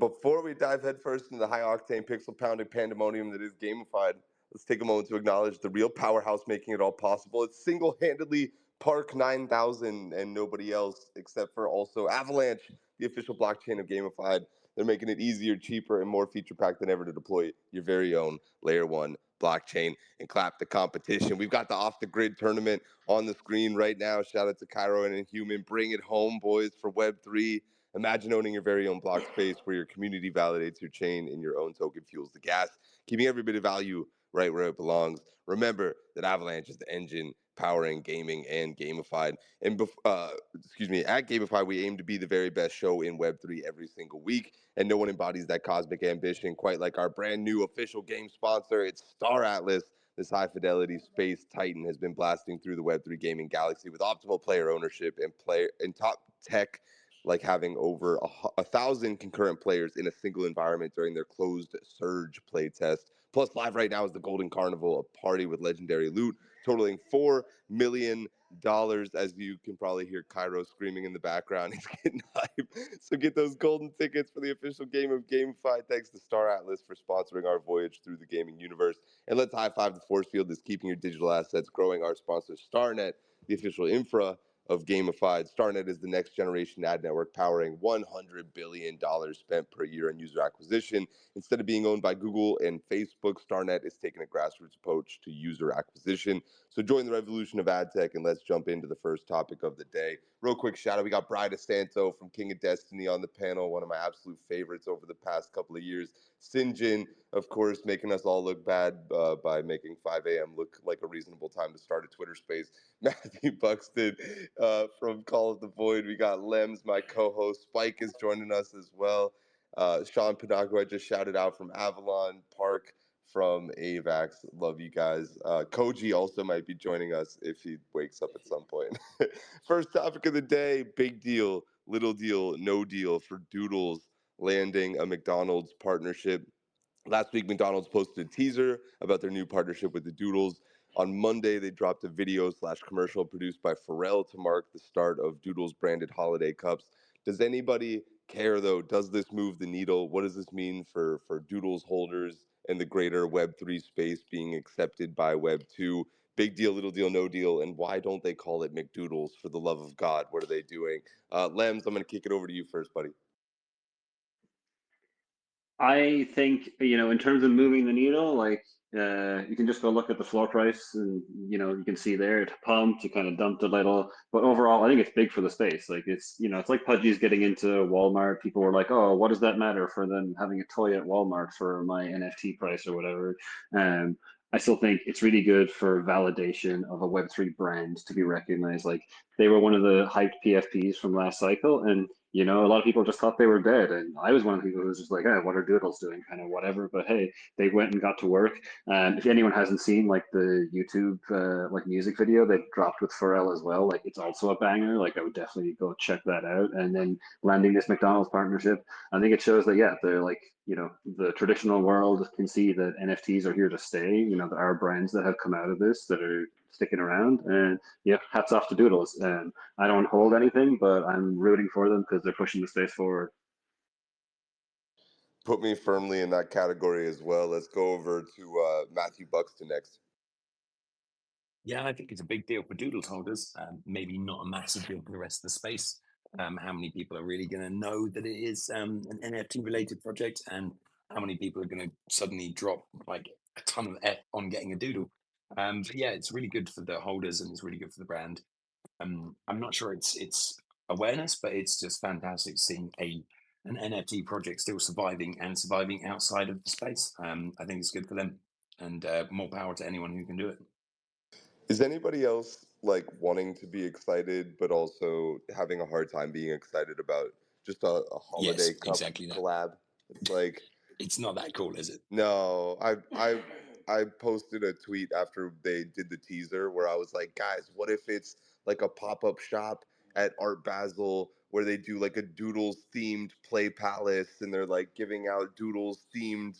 before we dive headfirst into the high-octane, pixel-pounding pandemonium that is gamified, let's take a moment to acknowledge the real powerhouse making it all possible. It's single-handedly Park 9000 and nobody else, except for also Avalanche, the official blockchain of gamified. They're making it easier, cheaper, and more feature-packed than ever to deploy your very own Layer 1 blockchain and clap the competition. We've got the off-the-grid tournament on the screen right now. Shout out to Cairo and Inhuman. Bring it home, boys, for Web3. Imagine owning your very own block space where your community validates your chain and your own token fuels the gas, keeping every bit of value right where it belongs. Remember that Avalanche is the engine powering gaming and gamified. And at Gamify, we aim to be the very best show in Web3 every single week, and no one embodies that cosmic ambition quite like our brand new official game sponsor. It's Star Atlas. This high-fidelity space titan has been blasting through the Web3 gaming galaxy with optimal player ownership and top tech, like having over 1,000 concurrent players in a single environment during their closed Surge playtest. Plus, live right now is the Golden Carnival, a party with legendary loot totaling $4 million. As you can probably hear Cairo screaming in the background. He's getting hype. So get those golden tickets for the official game of GameFi. Thanks to Star Atlas for sponsoring our voyage through the gaming universe. And let's high five the force field that's keeping your digital assets growing. Our sponsor, StarNet, the official infra of gamified. StarNet is the next generation ad network powering $100 billion spent per year on user acquisition. Instead of being owned by Google and Facebook, StarNet is taking a grassroots approach to user acquisition. So join the revolution of ad tech, and let's jump into the first topic of the day. Real quick shout out, we got Bri DeSanto from King of Destiny on the panel, one of my absolute favorites over the past couple of years. Sinjin, of course, making us all look bad by making 5 a.m. look like a reasonable time to start a Twitter space. Matthew Buxton from Call of the Void. We got Lems, my co-host. Spike is joining us as well. Sean Panago, I just shouted out from Avalon. Park from AVAX. Love you guys. Koji also might be joining us if he wakes up at some point. First topic of the day, big deal, little deal, no deal for Doodles landing a McDonald's partnership. Last week, McDonald's posted a teaser about their new partnership with the Doodles. On Monday, they dropped a video/commercial produced by Pharrell to mark the start of Doodles branded holiday cups. Does anybody care, though? Does this move the needle? What does this mean for Doodles holders and the greater Web3 space being accepted by Web2? Big deal, little deal, no deal. And why don't they call it McDoodles, for the love of God? What are they doing? Lems, I'm going to kick it over to you first, buddy. I think, in terms of moving the needle, like you can just go look at the floor price and, you can see there it pumped, it kind of dumped a little. But overall, I think it's big for the space. Like it's like Pudgy's getting into Walmart. People were like, oh, what does that matter for them having a toy at Walmart for my NFT price or whatever? I still think it's really good for validation of a Web3 brand to be recognized. Like they were one of the hyped PFPs from last cycle, and a lot of people just thought they were dead. And I was one of the people who was just like, what are Doodles doing? Kind of whatever. But hey, they went and got to work. If anyone hasn't seen like the YouTube like music video they dropped with Pharrell as well, like it's also a banger. Like I would definitely go check that out. And then landing this McDonald's partnership, I think it shows that, yeah, they're like, the traditional world can see that NFTs are here to stay. There are brands that have come out of this that are sticking around. And yeah, hats off to Doodles. And I don't hold anything, but I'm rooting for them because they're pushing the space forward. Put me firmly in that category as well. Let's go over to Matthew Buxton next. Yeah, I think it's a big deal for Doodles holders. Maybe not a massive deal for the rest of the space. How many people are really going to know that it is an NFT related project, and how many people are going to suddenly drop like a ton of F on getting a Doodle? But yeah, it's really good for the holders and it's really good for the brand. I'm not sure it's awareness, but it's just fantastic seeing an NFT project still surviving and surviving outside of the space. I think it's good for them, and more power to anyone who can do it. Is anybody else like wanting to be excited, but also having a hard time being excited about just a holiday cup exactly collab? It's like it's not that cool, is it? No, I posted a tweet after they did the teaser where I was like, guys, what if it's like a pop-up shop at Art Basel where they do like a Doodles themed play palace and they're like giving out Doodles themed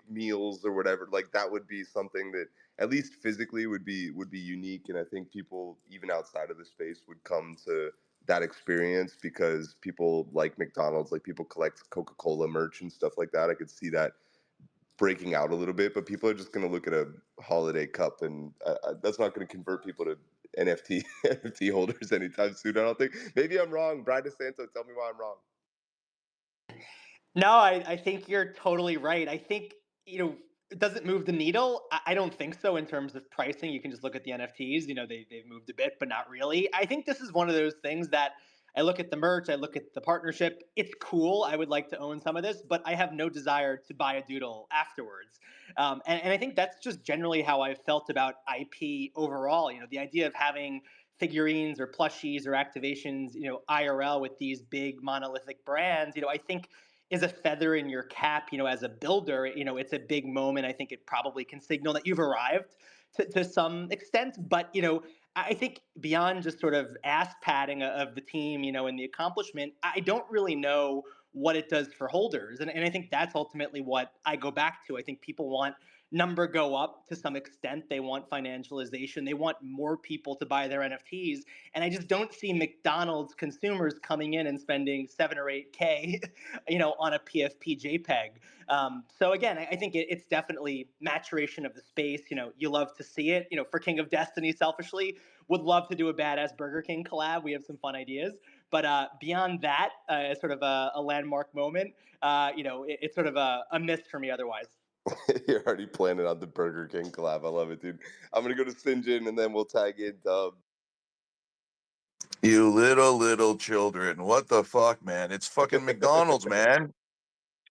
meals or whatever. Like that would be something that at least physically would be unique, and I think people even outside of the space would come to that experience because people like McDonald's, like people collect Coca-Cola merch and stuff like that. I could see that breaking out a little bit, but people are just going to look at a holiday cup, and that's not going to convert people to NFT NFT holders anytime soon. I don't think. Maybe I'm wrong. Brian DeSanto, tell me why I'm wrong. No, I think you're totally right. I think, does it move the needle? I don't think so in terms of pricing. You can just look at the NFTs. They've moved a bit, but not really. I think this is one of those things that I look at the merch, I look at the partnership. It's cool. I would like to own some of this, but I have no desire to buy a doodle afterwards. And I think that's just generally how I've felt about IP overall. The idea of having figurines or plushies or activations, IRL with these big monolithic brands, I think is a feather in your cap, as a builder. It's a big moment. I think it probably can signal that you've arrived to some extent. But, I think beyond just sort of ass padding of the team, and the accomplishment, I don't really know what it does for holders. And I think that's ultimately what I go back to. I think people want number go up to some extent. They want financialization. They want more people to buy their NFTs. And I just don't see McDonald's consumers coming in and spending 7 or 8K, on a PFP JPEG. So again, I think it's definitely maturation of the space. You love to see it. For King of Destiny, selfishly, would love to do a badass Burger King collab. We have some fun ideas. But beyond that, as sort of a landmark moment, it's sort of a miss for me otherwise. You're already planning on the Burger King collab. I love it, dude. I'm gonna go to Sinjin and then we'll tag in Dub. You little children. What the fuck, man? It's fucking McDonald's, man.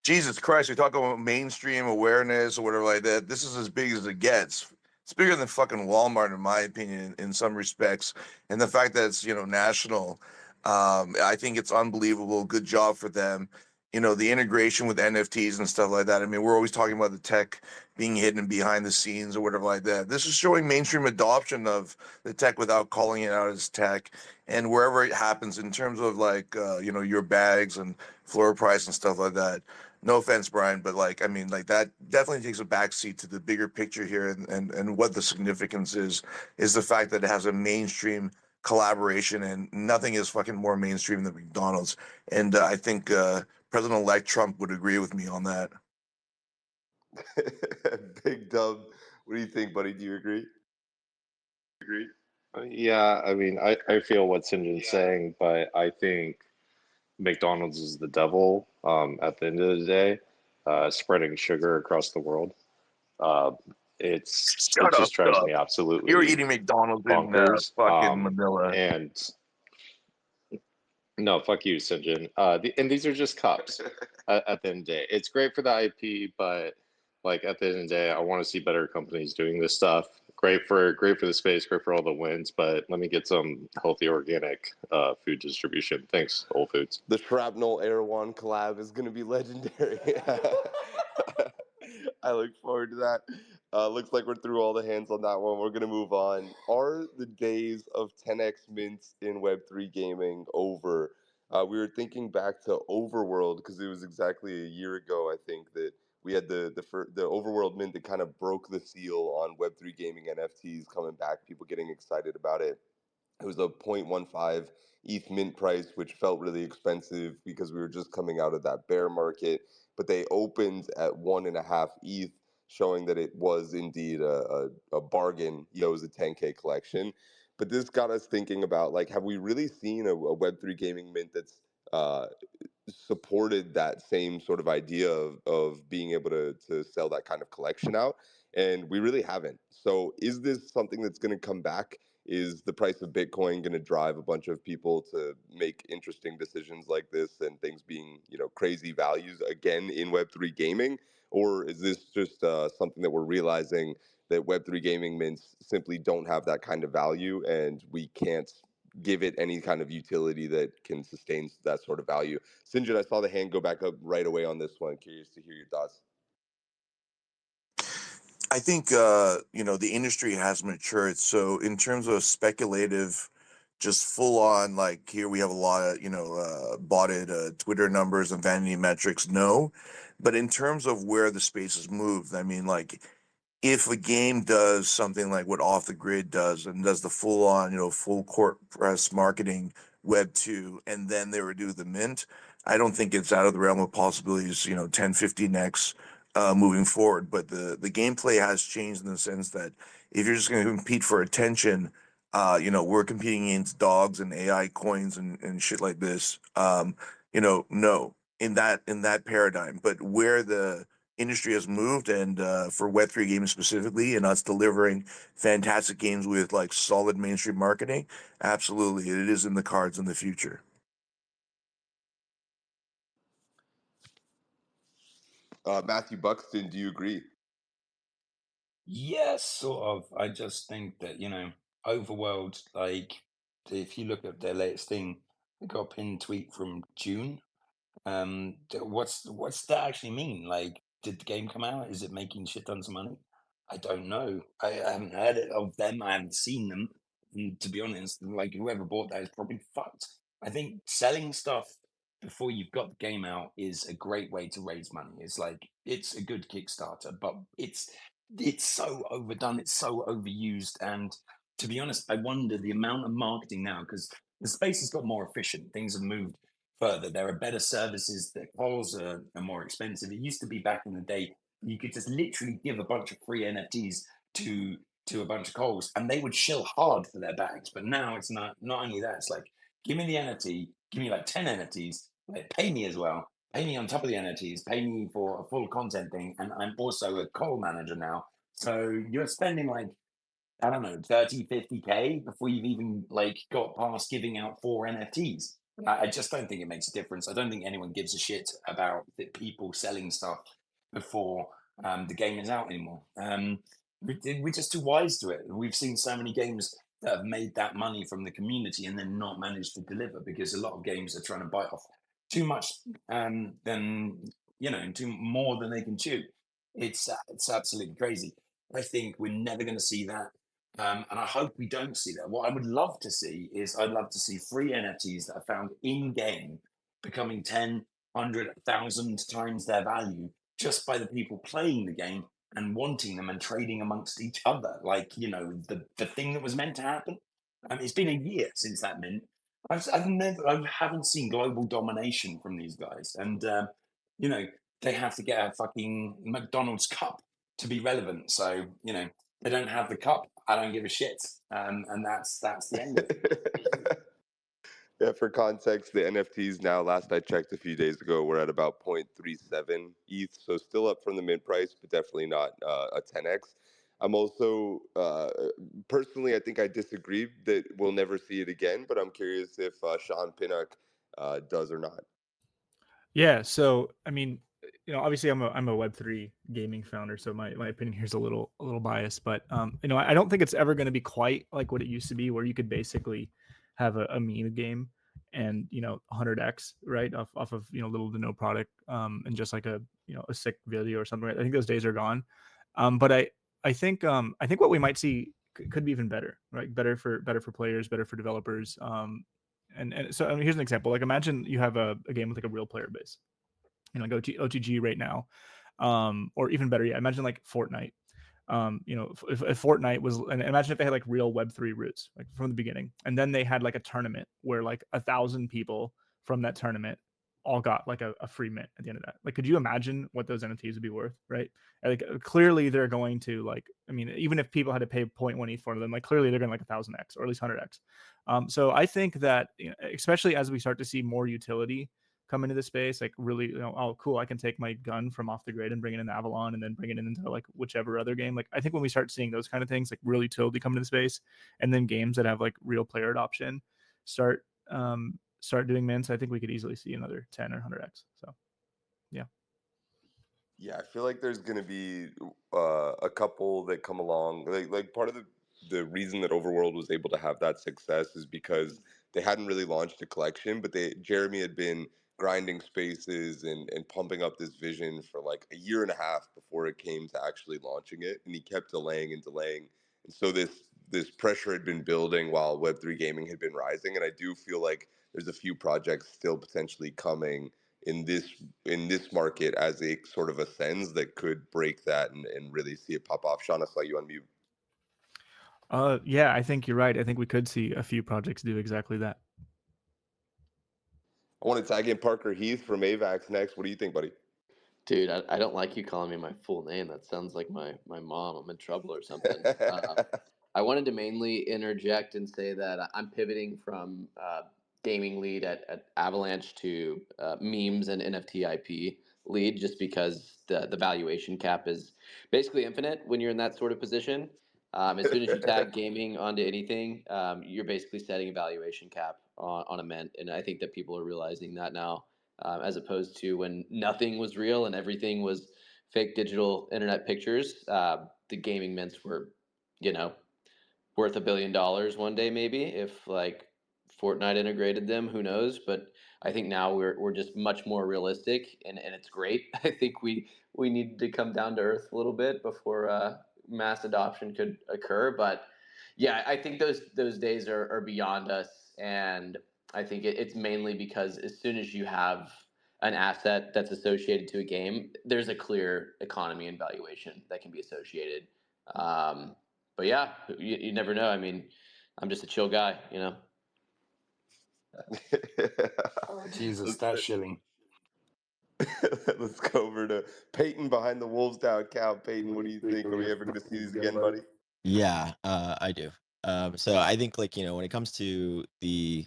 Jesus Christ, we talk about mainstream awareness or whatever like that. This is as big as it gets. It's bigger than fucking Walmart, in my opinion, in some respects. And the fact that it's, national, I think it's unbelievable. Good job for them. The integration with NFTs and stuff like that. I mean, we're always talking about the tech being hidden behind the scenes or whatever like that. This is showing mainstream adoption of the tech without calling it out as tech. And wherever it happens in terms of like, your bags and floor price and stuff like that. No offense, Brian, but that definitely takes a backseat to the bigger picture here, and what the significance is the fact that it has a mainstream collaboration, and nothing is fucking more mainstream than McDonald's. And I think President-elect Trump would agree with me on that. Big Dub, what do you think, buddy? Do you agree? Yeah, I mean, I feel what Sinjin's saying, but I think McDonald's is the devil at the end of the day, spreading sugar across the world. It just drives me absolutely You're eating McDonald's bonkers. in fucking Manila. And no, fuck you, Sinjin. And these are just cups at the end of the day. It's great for the IP, but like at the end of the day, I want to see better companies doing this stuff. Great for the space, great for all the wins, but let me get some healthy organic food distribution. Thanks, Whole Foods. The Shrapnel Erewhon collab is going to be legendary. I look forward to that. Looks like we're through all the hands on that one. We're going to move on. Are the days of 10x mints in Web3 gaming over? We were thinking back to Overworld because it was exactly a year ago, I think, that we had the Overworld mint that kind of broke the seal on Web3 gaming NFTs coming back, people getting excited about it. It was a 0.15 ETH mint price, which felt really expensive because we were just coming out of that bear market. But they opened at 1.5 ETH, showing that it was indeed a bargain. It was a 10K collection. But this got us thinking about, like, have we really seen a Web3 gaming mint that's supported that same sort of idea of being able to sell that kind of collection out? And we really haven't. So is this something that's going to come back? Is the price of Bitcoin going to drive a bunch of people to make interesting decisions like this and things being, crazy values again in Web3 gaming? Or is this just something that we're realizing that Web3 gaming mints simply don't have that kind of value and we can't give it any kind of utility that can sustain that sort of value? Sinjin, I saw the hand go back up right away on this one. Curious to hear your thoughts. I think the industry has matured. So in terms of speculative, just full on, like, here we have a lot of botted Twitter numbers and vanity metrics. No, but in terms of where the space has moved, I mean, like, if a game does something like what Off the Grid does and does the full on full court press marketing Web 2, and then they would do the mint. I don't think it's out of the realm of possibilities, 10, 15x moving forward. But the gameplay has changed in the sense that if you're just going to compete for attention, we're competing against dogs and AI coins and shit like this. No, in that paradigm. But where the industry has moved, and for Web3 games specifically, and us delivering fantastic games with like solid mainstream marketing, absolutely, it is in the cards in the future. Matthew Buxton, do you agree? Yes, sort of. I just think that, Overworld, like, if you look at their latest thing, they got a pinned tweet from June. What's that actually mean? Like, did the game come out? Is it making shit tons of money? I don't know. I haven't heard of them. I haven't seen them. And to be honest, like whoever bought that is probably fucked. I think selling stuff before you've got the game out is a great way to raise money. It's like it's a good Kickstarter, but it's so overdone, it's so overused, and to be honest, I wonder the amount of marketing now because the space has got more efficient. Things have moved further. There are better services. The calls are more expensive. It used to be back in the day, you could just literally give a bunch of free NFTs to a bunch of calls and they would shill hard for their bags. But now it's not only that, it's like, give me the NFT, give me like 10 NFTs, like pay me as well. Pay me on top of the NFTs, pay me for a full content thing. And I'm also a call manager now. So you're spending like, I don't know, 30, 50K before you've even like got past giving out 4 NFTs. I just don't think it makes a difference. I don't think anyone gives a shit about the people selling stuff before the game is out anymore. We're just too wise to it. We've seen so many games that have made that money from the community and then not managed to deliver because a lot of games are trying to bite off too much than, too more than they can chew. It's absolutely crazy. I think we're never going to see that. And I hope we don't see that. What I would love to see is I'd love to see free NFTs that are found in game becoming 10, 100, 1,000 times their value just by the people playing the game and wanting them and trading amongst each other. Like, the thing that was meant to happen. It's been a year since that mint. I haven't seen global domination from these guys. And, they have to get a fucking McDonald's cup to be relevant. So, they don't have the cup. I don't give a shit, and that's the end of it. Yeah, for context, the NFTs now, last I checked a few days ago, we're at about 0.37 ETH, so still up from the mint price, but definitely not a 10x. I'm also, personally, I think I disagree that we'll never see it again, but I'm curious if Sean Pinnock does or not. Yeah, so I mean, obviously I'm a Web3 gaming founder, so my opinion here is a little biased, but I don't think it's ever going to be quite like what it used to be, where you could basically have a meme game and 100x right off of little to no product and just like a a sick video or something. I think those days are gone. But I think what we might see could be even better, right? Better for players, better for developers. And so here's an example. Like imagine you have a game with like a real player base, like OTG right now, or even better yet, imagine like Fortnite. If Fortnite was, and imagine if they had like real Web3 roots, like from the beginning, and then they had like a tournament where like 1,000 people from that tournament all got like a free mint at the end of that. Like, could you imagine what those NFTs would be worth, right? Like, clearly they're going to like, I mean, even if people had to pay 0.1 ETH for them, like clearly they're going to like 1,000x or at least 100x. So I think that, especially as we start to see more utility come into the space, like really, oh cool, I can take my gun from off the grid and bring it in Avalon and then bring it into like whichever other game. Like I think when we start seeing those kind of things, like real utility come into the space, and then games that have like real player adoption start doing mints, I think we could easily see another 10 or 100x. So yeah. Yeah, I feel like there's going to be a couple that come along. Like part of the reason that Overworld was able to have that success is because they hadn't really launched a collection, but Jeremy had been grinding spaces and pumping up this vision for like a year and a half before it came to actually launching it, and he kept delaying and delaying. And so this pressure had been building while Web3 gaming had been rising, and I do feel like there's a few projects still potentially coming in this market as it sort of ascends that could break that and really see it pop off. Sean, I saw you on mute. Yeah, I think you're right. I think we could see a few projects do exactly that. I want to tag in Parker Heath from AVAX next. What do you think, buddy? Dude, I don't like you calling me my full name. That sounds like my mom. I'm in trouble or something. I wanted to mainly interject and say that I'm pivoting from gaming lead at Avalanche to memes and NFT IP lead, just because the valuation cap is basically infinite when you're in that sort of position. As soon as you tag gaming onto anything, you're basically setting a valuation cap on a mint, and I think that people are realizing that now, as opposed to when nothing was real and everything was fake digital internet pictures. The gaming mints were, you know, worth $1 billion one day, maybe, if like Fortnite integrated them, who knows? But I think now we're just much more realistic, and it's great. I think we need to come down to earth a little bit before mass adoption could occur. But yeah, I think those days are beyond us, and I think it's mainly because as soon as you have an asset that's associated to a game, there's a clear economy and valuation that can be associated. But yeah, you never know. I mean, I'm just a chill guy, you know. Oh, Jesus, that shilling. Let's go over to Peyton behind the Wolves down count. Peyton, what do you think? Are we ever going to see these again, buddy? Yeah, I do. So I think, like, when it comes to the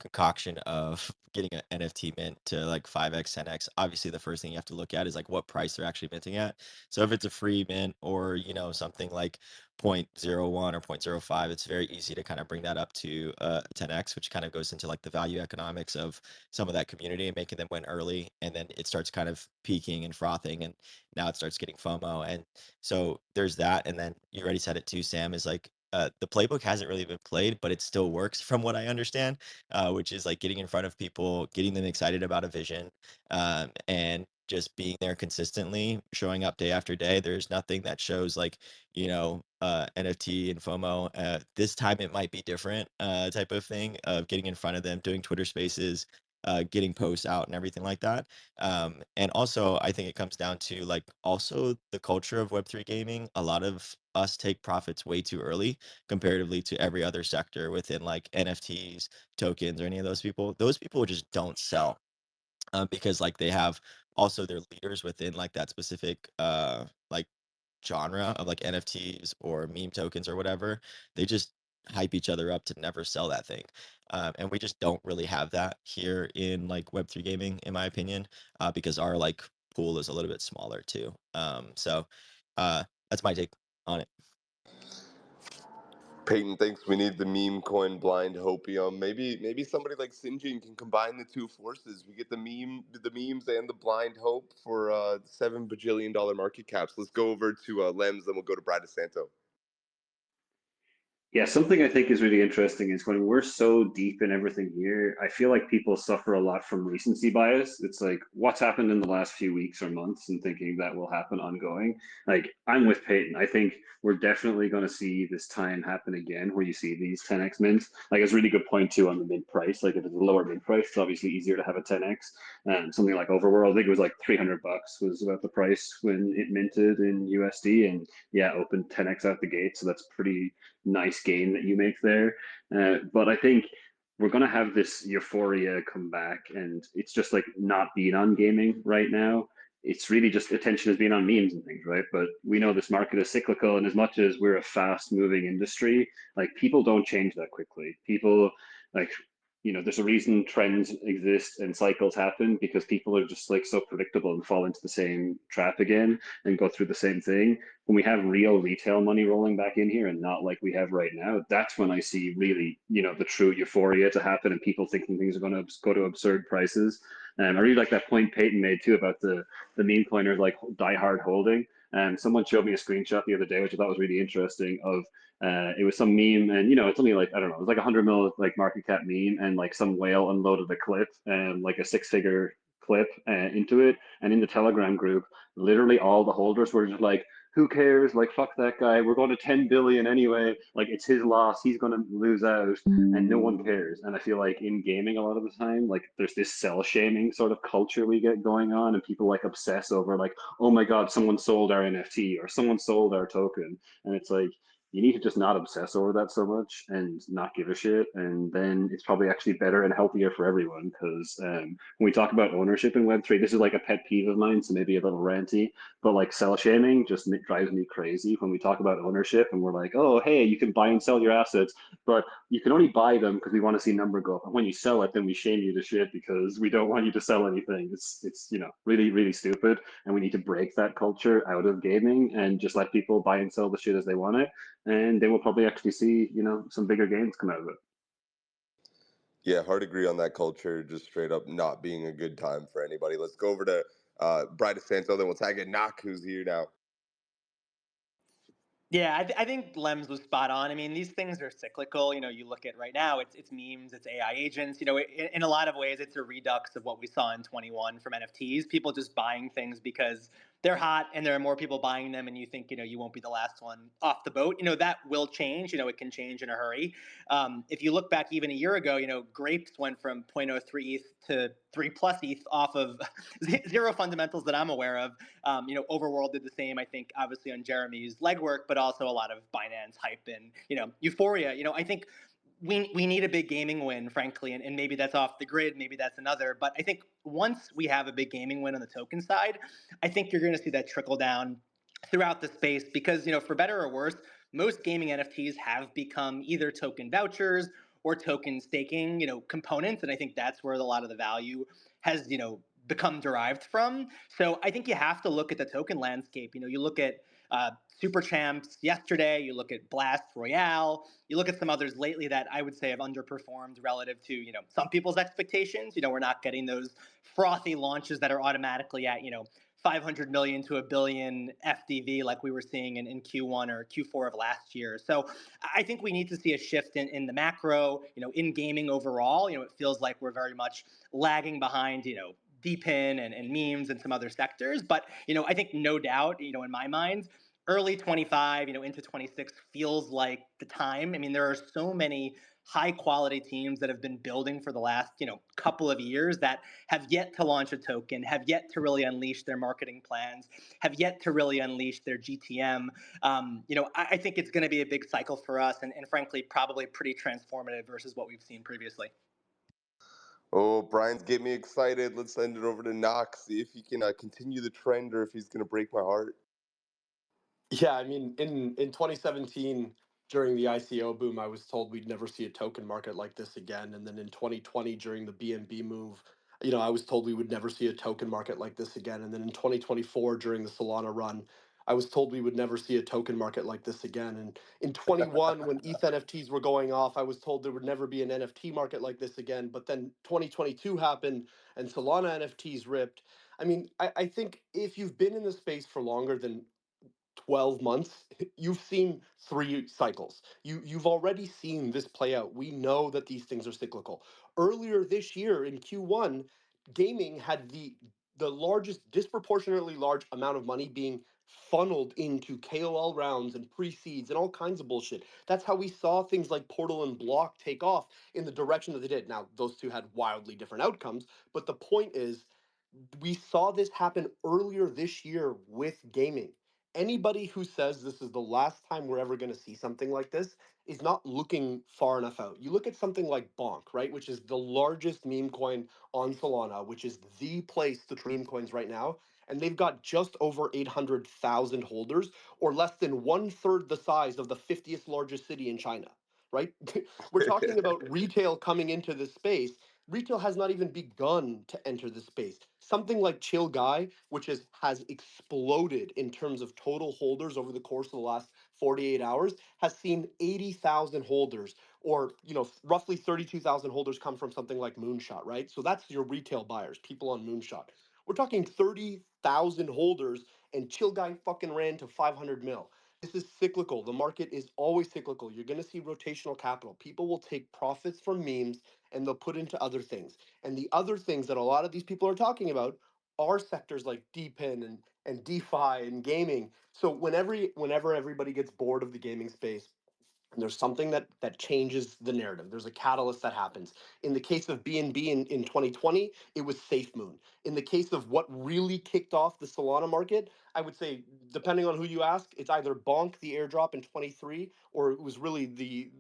concoction of getting an NFT mint to like 5x, 10x, obviously the first thing you have to look at is like what price they're actually minting at. So if it's a free mint or, something like 0.01 or 0.05, it's very easy to kind of bring that up to 10x, which kind of goes into like the value economics of some of that community and making them win early. And then it starts kind of peaking and frothing, and now it starts getting FOMO. And so there's that. And then you already said it too, Sam, is like the playbook hasn't really been played, but it still works from what I understand, which is like getting in front of people, getting them excited about a vision, and just being there consistently, showing up day after day. There's nothing that shows like, NFT and FOMO. This time it might be different, type of thing of getting in front of them, doing Twitter spaces, getting posts out and everything like that. And also I think it comes down to like also the culture of Web3 gaming. A lot of us take profits way too early comparatively to every other sector within like NFTs, tokens, or any of those people. Those people just don't sell, because like they have also their leaders within like that specific like genre of like NFTs or meme tokens or whatever. They just hype each other up to never sell that thing. And we just don't really have that here in like Web3 gaming, in my opinion, because our like pool is a little bit smaller too. So that's my take on it. Peyton thinks we need the meme coin blind hopium. Maybe somebody like Sinjin can combine the two forces. We get the memes and the blind hope for $7 bajillion market caps. Let's go over to Lems, then we'll go to Brad DeSanto. Yeah, something I think is really interesting is when we're so deep in everything here, I feel like people suffer a lot from recency bias. It's like what's happened in the last few weeks or months and thinking that will happen ongoing. Like I'm with Peyton. I think we're definitely going to see this time happen again where you see these 10x mints. Like it's a really good point too on the mid price. Like if it's a lower mid price, it's obviously easier to have a 10x. Something like Overworld, I think it was like $300 was about the price when it minted in USD, and yeah, opened 10x out the gate. So that's pretty nice gain that you make there. But I think we're going to have this euphoria come back, and it's just like not being on gaming right now. It's really just attention has been on memes and things, right? But we know this market is cyclical, and as much as we're a fast moving industry, like people don't change that quickly. People like, there's a reason trends exist and cycles happen because people are just like so predictable and fall into the same trap again and go through the same thing. When we have real retail money rolling back in here and not like we have right now, that's when I see really, the true euphoria to happen and people thinking things are going to go to absurd prices. I really like that point Peyton made too about the meme coiners like die hard holding. Someone showed me a screenshot the other day, which I thought was really interesting of it was some meme, and it's only like, I don't know, it was like 100 mil like market cap meme, and like some whale unloaded a clip, like a 6-figure clip into it, and in the Telegram group, literally all the holders were just like, who cares? Like, fuck that guy. We're going to 10 billion anyway. Like, it's his loss. He's going to lose out, and no one cares. And I feel like in gaming, a lot of the time, like, there's this cell shaming sort of culture we get going on, and people like obsess over like, oh my god, someone sold our NFT or someone sold our token, and it's like, you need to just not obsess over that so much and not give a shit. And then it's probably actually better and healthier for everyone. Because when we talk about ownership in Web3, this is like a pet peeve of mine, so maybe a little ranty, but like sell shaming just drives me crazy when we talk about ownership and we're like, oh, hey, you can buy and sell your assets, but you can only buy them because we want to see number go up. And when you sell it, then we shame you to shit because we don't want you to sell anything. It's really, really stupid. And we need to break that culture out of gaming and just let people buy and sell the shit as they want it, and then we'll probably actually see some bigger games come out of it. Yeah, hard agree on that culture just straight up not being a good time for anybody. Let's go over to Brian DeSanto, then we'll tag in Knock, who's here now. Yeah, I think Lems was spot on. I mean, these things are cyclical. You look at right now, it's memes, it's AI agents. In a lot of ways, it's a redux of what we saw in 21 from NFTs. People just buying things because they're hot and there are more people buying them, and you think you won't be the last one off the boat. That will change. It can change in a hurry. If you look back even a year ago, grapes went from 0.03 ETH to 3+ ETH off of zero fundamentals that I'm aware of. Overworld did the same, I think, obviously on Jeremy's legwork, but also a lot of Binance hype and, euphoria. I think we need a big gaming win, frankly, and maybe that's off the grid, maybe that's another. But I think once we have a big gaming win on the token side, I think you're going to see that trickle down throughout the space because, for better or worse, most gaming NFTs have become either token vouchers or token staking, components. And I think that's where a lot of the value has, become derived from. So I think you have to look at the token landscape. You look at Super Champs yesterday, you look at Blast Royale, you look at some others lately that I would say have underperformed relative to, some people's expectations. We're not getting those frothy launches that are automatically at, 500 million to a billion FDV like we were seeing in Q1 or Q4 of last year. So I think we need to see a shift in the macro, in gaming overall. It feels like we're very much lagging behind, DPIN and memes and some other sectors. But, I think no doubt, in my mind, early 25, into 26 feels like the time. I mean, there are so many high quality teams that have been building for the last, couple of years that have yet to launch a token, have yet to really unleash their marketing plans, have yet to really unleash their GTM. I think it's going to be a big cycle for us and frankly, probably pretty transformative versus what we've seen previously. Oh, Brian's getting me excited. Let's send it over to Knock, see if he can continue the trend or if he's going to break my heart. Yeah, I mean, in 2017, during the ICO boom, I was told we'd never see a token market like this again. And then in 2020, during the BNB move, I was told we would never see a token market like this again. And then in 2024, during the Solana run, I was told we would never see a token market like this again. And in 21, when ETH NFTs were going off, I was told there would never be an NFT market like this again. But then 2022 happened and Solana NFTs ripped. I mean, I think if you've been in the space for longer than 12 months, you've seen 3 cycles. You've already seen this play out. We know that these things are cyclical. Earlier this year in Q1, gaming had the largest, disproportionately large amount of money being funneled into KOL rounds and pre-seeds and all kinds of bullshit. That's how we saw things like Portal and Block take off in the direction that they did. Now, those two had wildly different outcomes, but the point is we saw this happen earlier this year with gaming. Anybody who says this is the last time we're ever going to see something like this is not looking far enough out. You look at something like Bonk, right, which is the largest meme coin on Solana, which is the place to trade meme coins right now, and they've got just over 800,000 holders, or less than 1/3 the size of the 50th largest city in China, right? We're talking about retail coming into this space. Retail has not even begun to enter the space. Something like Chill Guy, which has exploded in terms of total holders over the course of the last 48 hours, has seen 80,000 holders, or roughly 32,000 holders come from something like Moonshot, right? So that's your retail buyers, people on Moonshot. We're talking 30,000 holders, and Chill Guy fucking ran to 500 mil. This is cyclical. The market is always cyclical. You're going to see rotational capital. People will take profits from memes and they'll put into other things. And the other things that a lot of these people are talking about are sectors like DePIN and DeFi and gaming. So whenever everybody gets bored of the gaming space, And there's something that changes the narrative. There's a catalyst that happens. In the case of BNB in 2020, it was SafeMoon. In the case of what really kicked off the Solana market, I would say, depending on who you ask, it's either Bonk, the airdrop in 23, or it was really the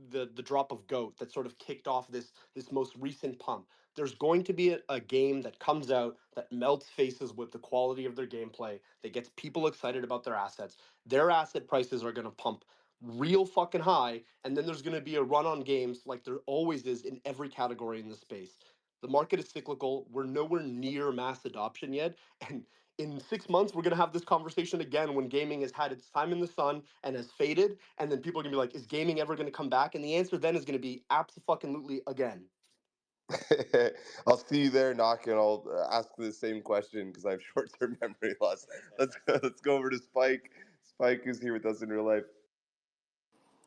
drop of GOAT that sort of kicked off this most recent pump. There's going to be a game that comes out that melts faces with the quality of their gameplay, that gets people excited about their assets. Their asset prices are going to pump real fucking high, and then there's going to be a run on games like there always is in every category in the space. The market is cyclical. We're nowhere near mass adoption yet, and in 6 months we're going to have this conversation again when gaming has had its time in the sun and has faded, and then people are going to be like, is gaming ever going to come back? And the answer then is going to be absolutely again. I'll see you there, Knock, and I'll ask the same question because I have short-term memory loss. Let's go over to Spike. Spike is here with us in real life.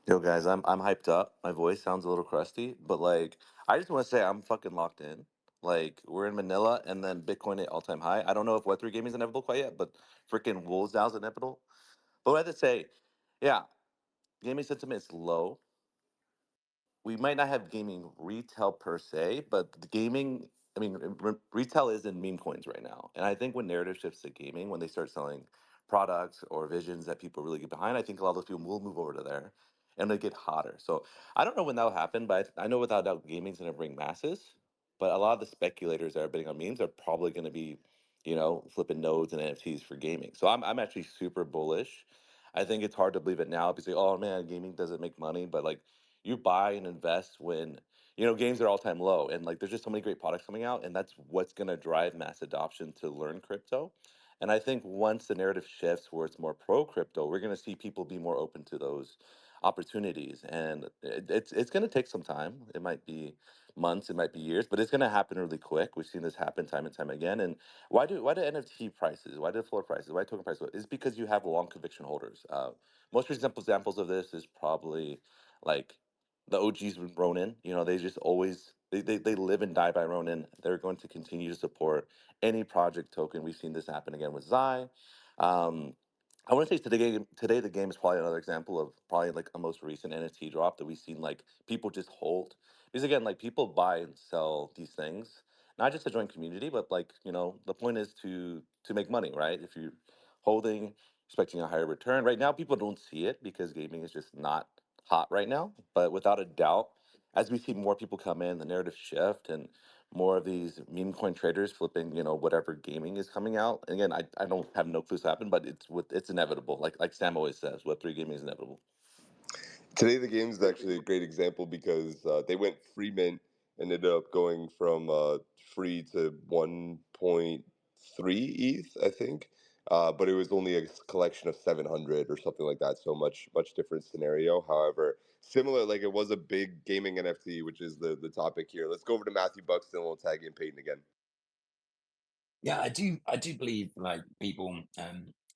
Yo, guys, I'm hyped up. My voice sounds a little crusty, but like, I just want to say I'm fucking locked in. Like, we're in Manila, and then Bitcoin at all-time high. I don't know if Web3 gaming is inevitable quite yet, but freaking Wolves now is inevitable. But I have to say, yeah, gaming sentiment is low. We might not have gaming retail per se, but the gaming, I mean, retail is in meme coins right now. And I think when narrative shifts to gaming, when they start selling products or visions that people really get behind, I think a lot of those people will move over to there and they get hotter. So I don't know when that'll happen, but I know without doubt gaming's going to bring masses. But a lot of the speculators that are bidding on memes are probably going to be, flipping nodes and NFTs for gaming. So I'm actually super bullish. I think it's hard to believe it now because, oh man, gaming doesn't make money. But like, you buy and invest when games are all-time low, and like there's just so many great products coming out, and that's what's going to drive mass adoption to learn crypto. And I think once the narrative shifts where it's more pro crypto, we're going to see people be more open to those opportunities, and it's going to take some time. It might be months, it might be years, but it's going to happen really quick. We've seen this happen time and time again. And why do NFT prices, why do floor prices, why token prices? It's because you have long conviction holders. Most recent examples of this is probably like the OGs with Ronin. They just always they live and die by Ronin. They're going to continue to support any project token. We've seen this happen again with Zai. Um, I want to say today the game is probably another example of probably like a most recent NFT drop that we've seen like people just hold. Because again, like people buy and sell these things, not just to join community, but like, the point is to make money, right? If you're holding, expecting a higher return. Right now people don't see it because gaming is just not hot right now. But without a doubt, as we see more people come in, the narrative shift and more of these meme coin traders flipping, whatever gaming is coming out. And again, I don't have no clues to happen, but it's inevitable. Like Sam always says, Web3 gaming is inevitable. Today the game is actually a great example because they went free mint and ended up going from free to 1.3 ETH, I think. But it was only a collection of 700 or something like that. So much different scenario. However, similar, like it was a big gaming NFT, which is the topic here. Let's go over to Matthew Buxton and we'll tag in Peyton again. Yeah, I do believe like people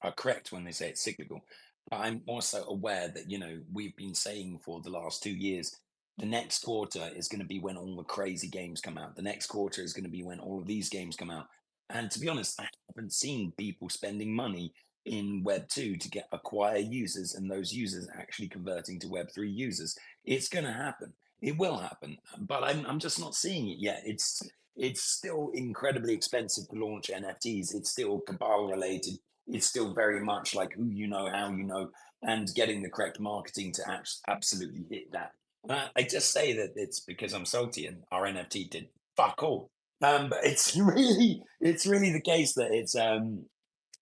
are correct when they say it's cyclical. But I'm also aware that, we've been saying for the last 2 years, the next quarter is going to be when all the crazy games come out. The next quarter is going to be when all of these games come out. And to be honest, I haven't seen people spending money in Web 2 to acquire users and those users actually converting to Web 3 users. It's going to happen. It will happen. But I'm just not seeing it yet. It's still incredibly expensive to launch NFTs. It's still cabal related. It's still very much like who you know, how you know, and getting the correct marketing to absolutely hit that. I just say that it's because I'm salty and our NFT did fuck all. But it's really the case that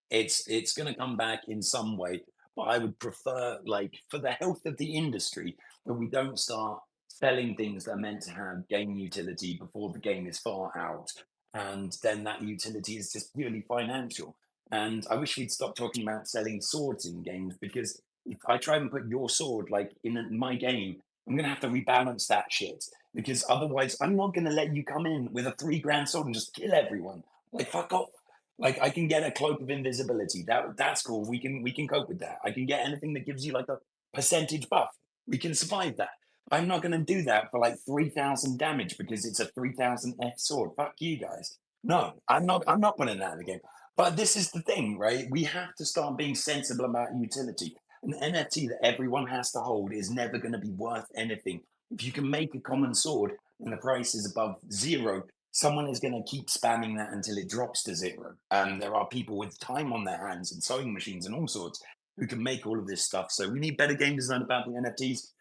it's going to come back in some way, but I would prefer, like, for the health of the industry, that we don't start selling things that are meant to have game utility before the game is far out, and then that utility is just purely financial. And I wish we'd stop talking about selling swords in games, because if I try and put your sword like in my game, I'm gonna have to rebalance that shit, because otherwise I'm not gonna let you come in with a 3 grand sword and just kill everyone. Like, fuck off. Like, I can get a cloak of invisibility. That's cool. We can cope with that. I can get anything that gives you like a percentage buff. We can survive that. I'm not going to do that for like 3,000 damage because it's a 3,000 F sword. Fuck you guys. No, I'm not. I'm not putting that in the game. But this is the thing, right? We have to start being sensible about utility. An NFT that everyone has to hold is never going to be worth anything. If you can make a common sword and the price is above zero, someone is going to keep spamming that until it drops to zero. There are people with time on their hands and sewing machines and all sorts who can make all of this stuff. So we need better game design about the NFTs.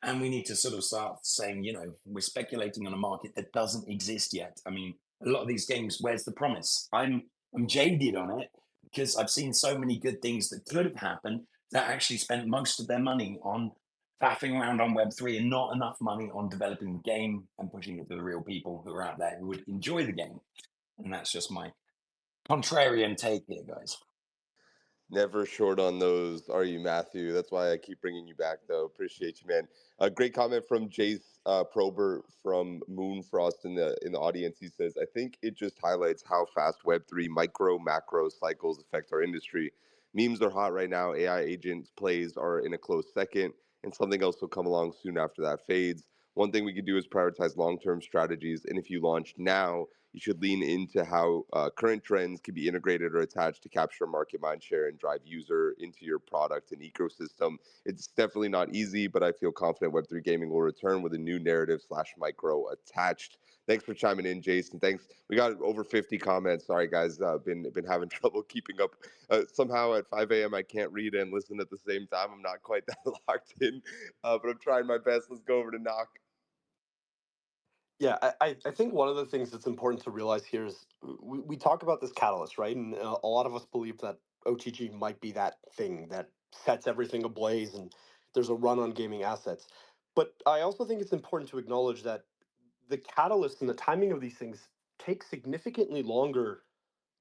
And we need to sort of start saying, we're speculating on a market that doesn't exist yet. I mean, a lot of these games, where's the promise? I'm jaded on it because I've seen so many good things that could have happened that actually spent most of their money on faffing around on Web3 and not enough money on developing the game and pushing it to the real people who are out there who would enjoy the game. And that's just my contrarian take here, guys. Never short on those, are you, Matthew? That's why I keep bringing you back, though. Appreciate you, man. A great comment from Jace Prober from Moonfrost in the audience. He says, "I think it just highlights how fast Web3 micro macro cycles affect our industry. Memes are hot right now. AI agents plays are in a close second, and something else will come along soon after that fades. One thing we could do is prioritize long-term strategies, and if you launch now, you should lean into how current trends can be integrated or attached to capture market mind share and drive user into your product and ecosystem. It's definitely not easy, but I feel confident Web3 gaming will return with a new narrative / micro attached." Thanks for chiming in, Jason. Thanks. We got over 50 comments. Sorry, guys. Been having trouble keeping up. Somehow at 5 a.m. I can't read and listen at the same time. I'm not quite that locked in, but I'm trying my best. Let's go over to Knock. Yeah, I think one of the things that's important to realize here is we talk about this catalyst, right? And a lot of us believe that OTG might be that thing that sets everything ablaze and there's a run on gaming assets. But I also think it's important to acknowledge that the catalyst and the timing of these things take significantly longer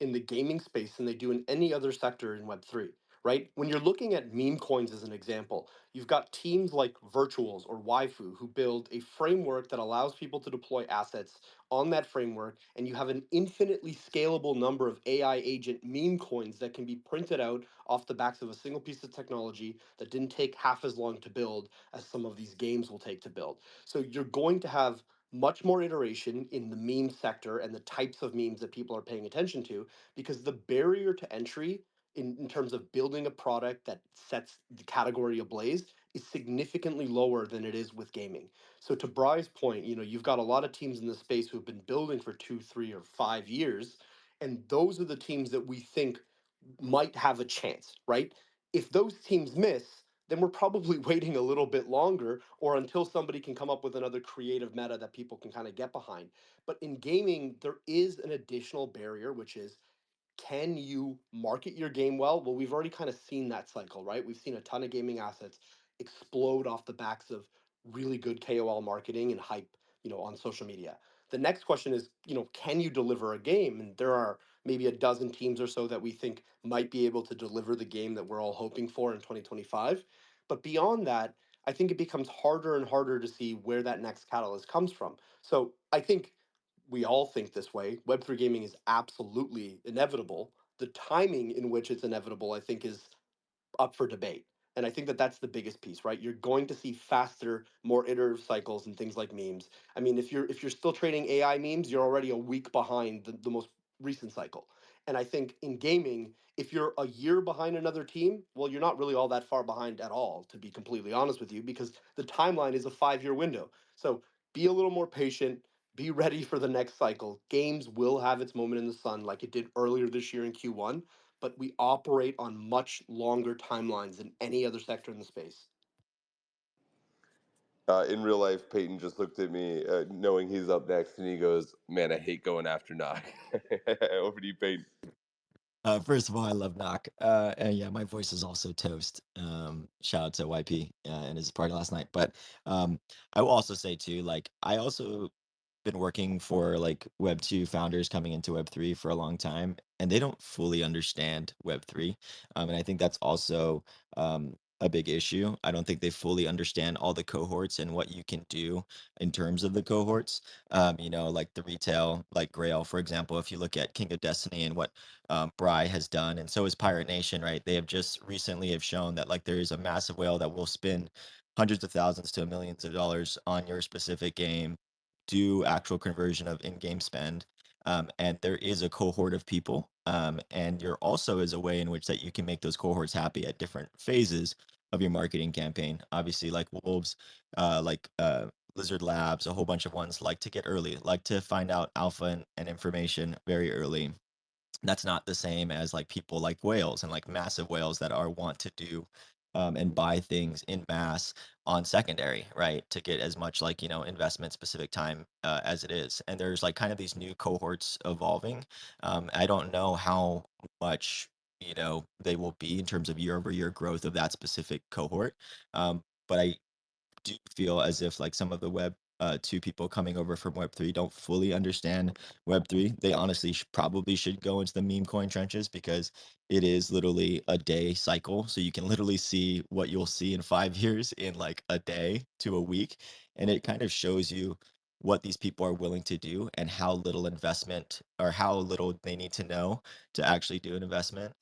in the gaming space than they do in any other sector in Web3, right? When you're looking at meme coins as an example, you've got teams like Virtuals or Waifu who build a framework that allows people to deploy assets on that framework, and you have an infinitely scalable number of AI agent meme coins that can be printed out off the backs of a single piece of technology that didn't take half as long to build as some of these games will take to build. So you're going to have much more iteration in the meme sector and the types of memes that people are paying attention to, because the barrier to entry in terms of building a product that sets the category ablaze is significantly lower than it is with gaming. So to Bry's point, you've got a lot of teams in the space who've been building for 2, 3, or 5 years, and those are the teams that we think might have a chance, right? If those teams miss, then we're probably waiting a little bit longer or until somebody can come up with another creative meta that people can kind of get behind. But in gaming, there is an additional barrier, which is, can you market your game well? Well, we've already kind of seen that cycle, right? We've seen a ton of gaming assets explode off the backs of really good KOL marketing and hype, on social media. The next question is, can you deliver a game? And there are maybe a dozen teams or so that we think might be able to deliver the game that we're all hoping for in 2025. But beyond that, I think it becomes harder and harder to see where that next catalyst comes from. So I think we all think this way. Web3 gaming is absolutely inevitable. The timing in which it's inevitable, I think, is up for debate. And I think that that's the biggest piece, right? You're going to see faster, more iterative cycles and things like memes. I mean, if you're still trading AI memes, you're already a week behind the most recent cycle. And I think in gaming, if you're a year behind another team, well, you're not really all that far behind at all, to be completely honest with you, because the timeline is a 5-year window. So be a little more patient, be ready for the next cycle. Games will have its moment in the sun like it did earlier this year in Q1, but we operate on much longer timelines than any other sector in the space. In real life, Peyton just looked at me, knowing he's up next, and he goes, "Man, I hate going after Knock." Over to you, Peyton. First of all, I love Knock. And yeah, my voice is also toast. Shout out to YP and his party last night. But I will also say too, like I also been working for like Web 2 founders coming into Web 3 for a long time, and they don't fully understand Web 3. And I think that's also a big issue. I don't think they fully understand all the cohorts and what you can do in terms of the cohorts. Like the retail, like Grail, for example, if you look at King of Destiny and what Bry has done, and so is Pirate Nation, right? They have just recently have shown that like there is a massive whale that will spend hundreds of thousands to millions of dollars on your specific game, do actual conversion of in-game spend. And there is a cohort of people. And there also is a way in which that you can make those cohorts happy at different phases of your marketing campaign. Obviously, like Wolves, Lizard Labs, a whole bunch of ones like to get early, like to find out alpha and information very early. That's not the same as like people like whales and like massive whales that are want to do and buy things in mass on secondary, right? To get as much like, investment specific time as it is. And there's like kind of these new cohorts evolving. I don't know how much, they will be in terms of year over year growth of that specific cohort. But I do feel as if like some of the web 2 people coming over from web 3 don't fully understand web 3. They honestly probably should go into the meme coin trenches, because it is literally a day cycle, so you can literally see what you'll see in 5 years in like a day to a week, and it kind of shows you what these people are willing to do and how little investment or how little they need to know to actually do an investment.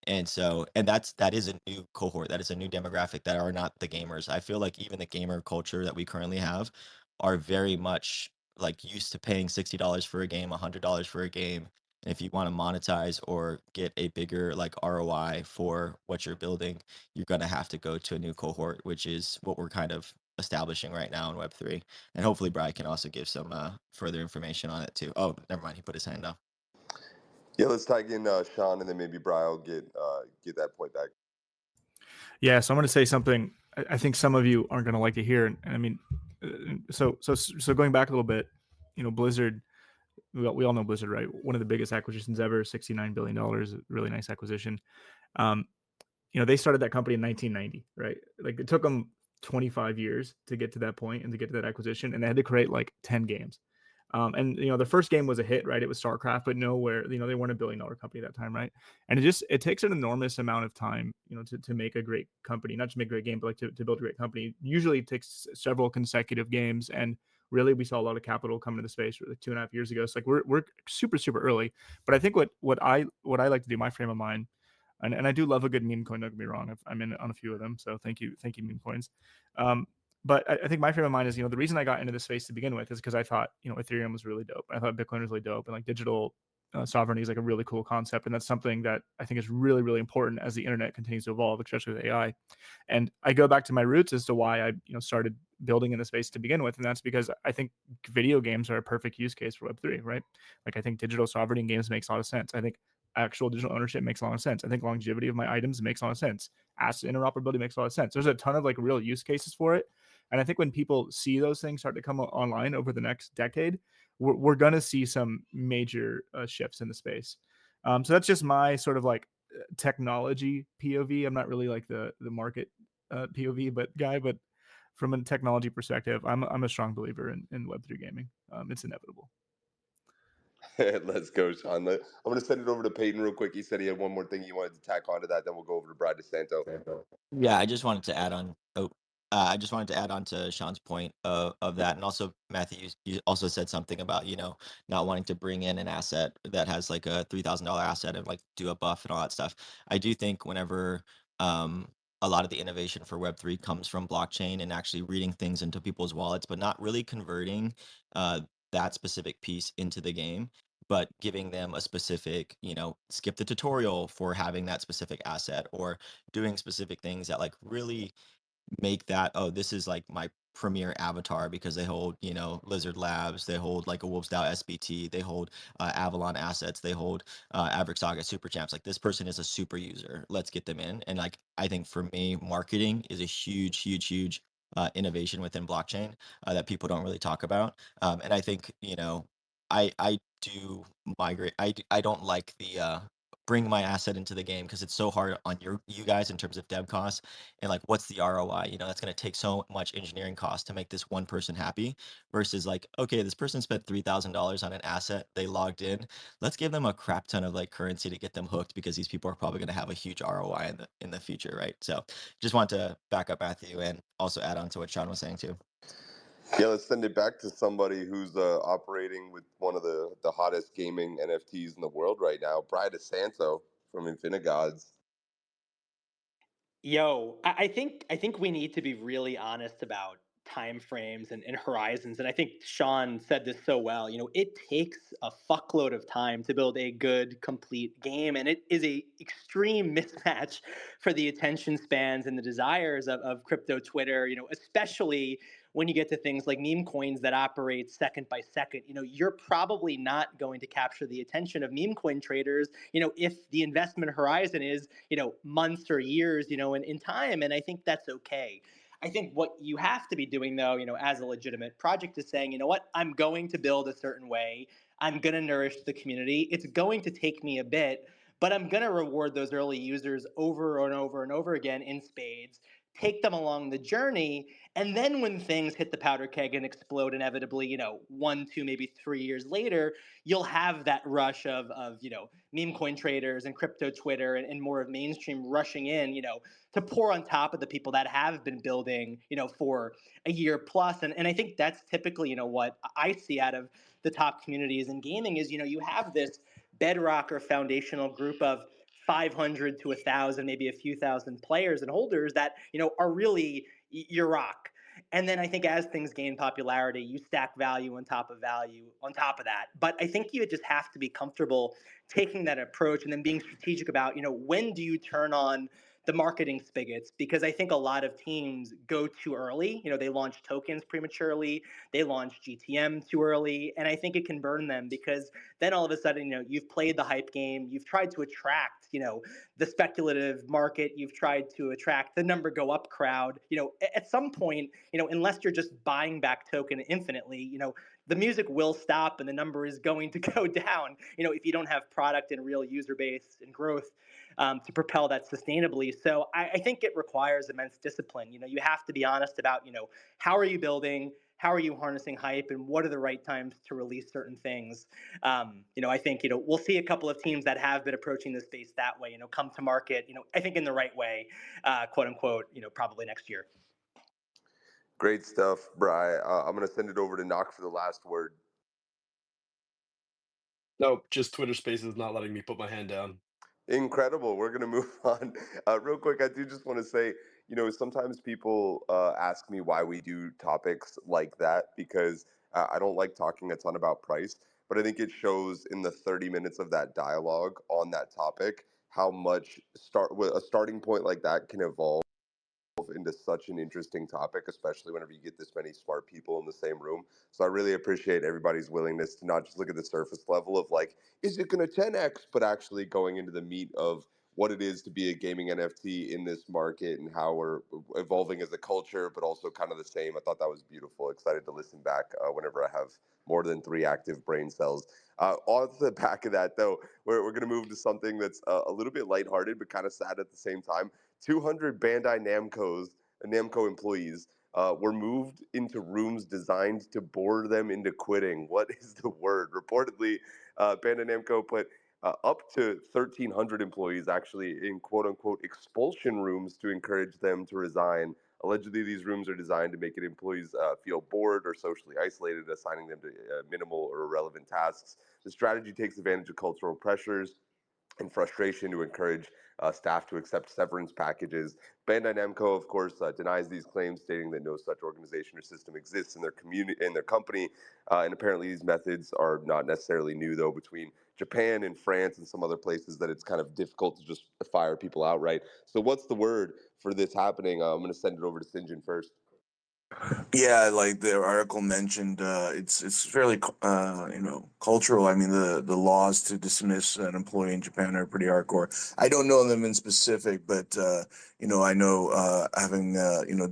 And that is a new cohort, that is a new demographic that are not the gamers. I feel like even the gamer culture that we currently have are very much like used to paying $60 for a game, $100 for a game. And if you want to monetize or get a bigger like ROI for what you're building, you're going to have to go to a new cohort, which is what we're kind of establishing right now in Web3. And hopefully Brian can also give some further information on it too. Oh, never mind, he put his hand up. Yeah, let's tag in Sean, and then maybe Brian will get that point back. Yeah, so I'm going to say something I think some of you aren't going to like to hear, and I mean, so going back a little bit, Blizzard. We all know Blizzard, right? One of the biggest acquisitions ever, $69 billion, really nice acquisition. They started that company in 1990, right? Like it took them 25 years to get to that point and to get to that acquisition, and they had to create like 10 games. And the first game was a hit, right? It was StarCraft, but nowhere, they weren't $1 billion company at that time, right? And it takes an enormous amount of time, to make a great company, not just make a great game, but like to build a great company. Usually it takes several consecutive games, and really we saw a lot of capital come into the space like 2.5 years ago. So like we're super, super early. But I think what I like to do, my frame of mind, and I do love a good meme coin, don't get me wrong. I'm in on a few of them, so thank you meme coins. But I think my frame of mind is, the reason I got into this space to begin with is because I thought, Ethereum was really dope. I thought Bitcoin was really dope, and like digital sovereignty is like a really cool concept, and that's something that I think is really, really important as the internet continues to evolve, especially with AI. And I go back to my roots as to why I started building in the space to begin with, and that's because I think video games are a perfect use case for Web3, right? Like I think digital sovereignty in games makes a lot of sense. I think actual digital ownership makes a lot of sense. I think longevity of my items makes a lot of sense. Asset interoperability makes a lot of sense. There's a ton of like real use cases for it. And I think when people see those things start to come online over the next decade, we're going to see some major shifts in the space. So that's just my sort of like technology POV. I'm not really like the market POV, but from a technology perspective, I'm a strong believer in Web3 gaming. It's inevitable. Let's go, Sean. I'm going to send it over to Peyton real quick. He said he had one more thing he wanted to tack onto that. Then we'll go over to Brad DeSanto. Yeah, I just wanted to add on. I just wanted to add on to Sean's point of that, and also Matthew, you also said something about not wanting to bring in an asset that has like a $3,000 asset and like do a buff and all that stuff. I do think whenever a lot of the innovation for Web3 comes from blockchain and actually reading things into people's wallets, but not really converting that specific piece into the game, but giving them a specific, skip the tutorial for having that specific asset, or doing specific things that like really make that, oh, this is like my premier avatar, because they hold Lizard Labs, they hold like a Wolves DAO SBT, they hold Avalon assets, they hold Average Saga super champs. Like this person is a super user, let's get them in. And like I think for me, marketing is a huge innovation within blockchain that people don't really talk about. And I think I do migrate. I don't like the bring my asset into the game, because it's so hard on you guys in terms of dev costs, and like what's the ROI. That's going to take so much engineering cost to make this one person happy, versus like, okay, this person spent $3,000 on an asset, they logged in, let's give them a crap ton of like currency to get them hooked, because these people are probably going to have a huge ROI in the future, right? So just want to back up Matthew and also add on to what Sean was saying too. Yeah, let's send it back to somebody who's operating with one of the hottest gaming NFTs in the world right now, Brian DeSanto from Infinigods. Yo, I think we need to be really honest about time frames and horizons. And I think Sean said this so well. It takes a fuckload of time to build a good, complete game, and it is a extreme mismatch for the attention spans and the desires of crypto Twitter. Especially when you get to things like meme coins that operate second by second. You're probably not going to capture the attention of meme coin traders, if the investment horizon is, months or years, in time. And I think that's okay. I think what you have to be doing, though, as a legitimate project is saying, what, I'm going to build a certain way. I'm going to nourish the community. It's going to take me a bit, but I'm going to reward those early users over and over and over again in spades, take them along the journey. And then when things hit the powder keg and explode inevitably, 1, 2, maybe 3 years later, you'll have that rush of meme coin traders and crypto Twitter and more of mainstream rushing in, to pour on top of the people that have been building, for a year plus. And I think that's typically, what I see out of the top communities in gaming is, you have this bedrock or foundational group of 500 to 1,000, maybe a few thousand players and holders that, are really your rock. And then I think as things gain popularity, you stack value on top of value on top of that. But I think you just have to be comfortable taking that approach and then being strategic about, when do you turn on the marketing spigots? Because I think a lot of teams go too early. They launch tokens prematurely. They launch GTM too early. And I think it can burn them because then all of a sudden, you've played the hype game. You've tried to attract, the speculative market. You've tried to attract the number go up crowd. At some point, unless you're just buying back token infinitely, the music will stop and the number is going to go down, if you don't have product and real user base and growth to propel that sustainably. So I think it requires immense discipline. You have to be honest about, how are you building? How are you harnessing hype, and what are the right times to release certain things? I think, we'll see a couple of teams that have been approaching the space that way, come to market, I think in the right way, quote unquote, probably next year. Great stuff, Bri. I'm going to send it over to Knock for the last word. Nope, just Twitter Spaces not letting me put my hand down. Incredible. We're going to move on. Real quick, I do just want to say, sometimes people ask me why we do topics like that because I don't like talking a ton about price, but I think it shows in the 30 minutes of that dialogue on that topic how much a starting point like that can evolve into such an interesting topic, especially whenever you get this many smart people in the same room. So I really appreciate everybody's willingness to not just look at the surface level of like, is it going to 10x, but actually going into the meat of what it is to be a gaming NFT in this market and how we're evolving as a culture, but also kind of the same. I thought that was beautiful. Excited to listen back whenever I have more than 3 active brain cells. Off the back of that, though, we're going to move to something that's a little bit lighthearted, but kind of sad at the same time. 200 Bandai Namco employees were moved into rooms designed to bore them into quitting. What is the word? Reportedly, Bandai Namco put up to 1,300 employees actually in quote-unquote expulsion rooms to encourage them to resign. Allegedly, these rooms are designed to make employees feel bored or socially isolated, assigning them to minimal or irrelevant tasks. The strategy takes advantage of cultural pressures and frustration to encourage staff to accept severance packages. Bandai Namco, of course, denies these claims, stating that no such organization or system exists in their community, in their company. And apparently, these methods are not necessarily new, though. Between Japan and France and some other places, that it's kind of difficult to just fire people outright. So, what's the word for this happening? I'm going to send it over to Sinjin first. Yeah, like the article mentioned, it's fairly cultural. I mean, the laws to dismiss an employee in Japan are pretty hardcore. I don't know them in specific, but I know having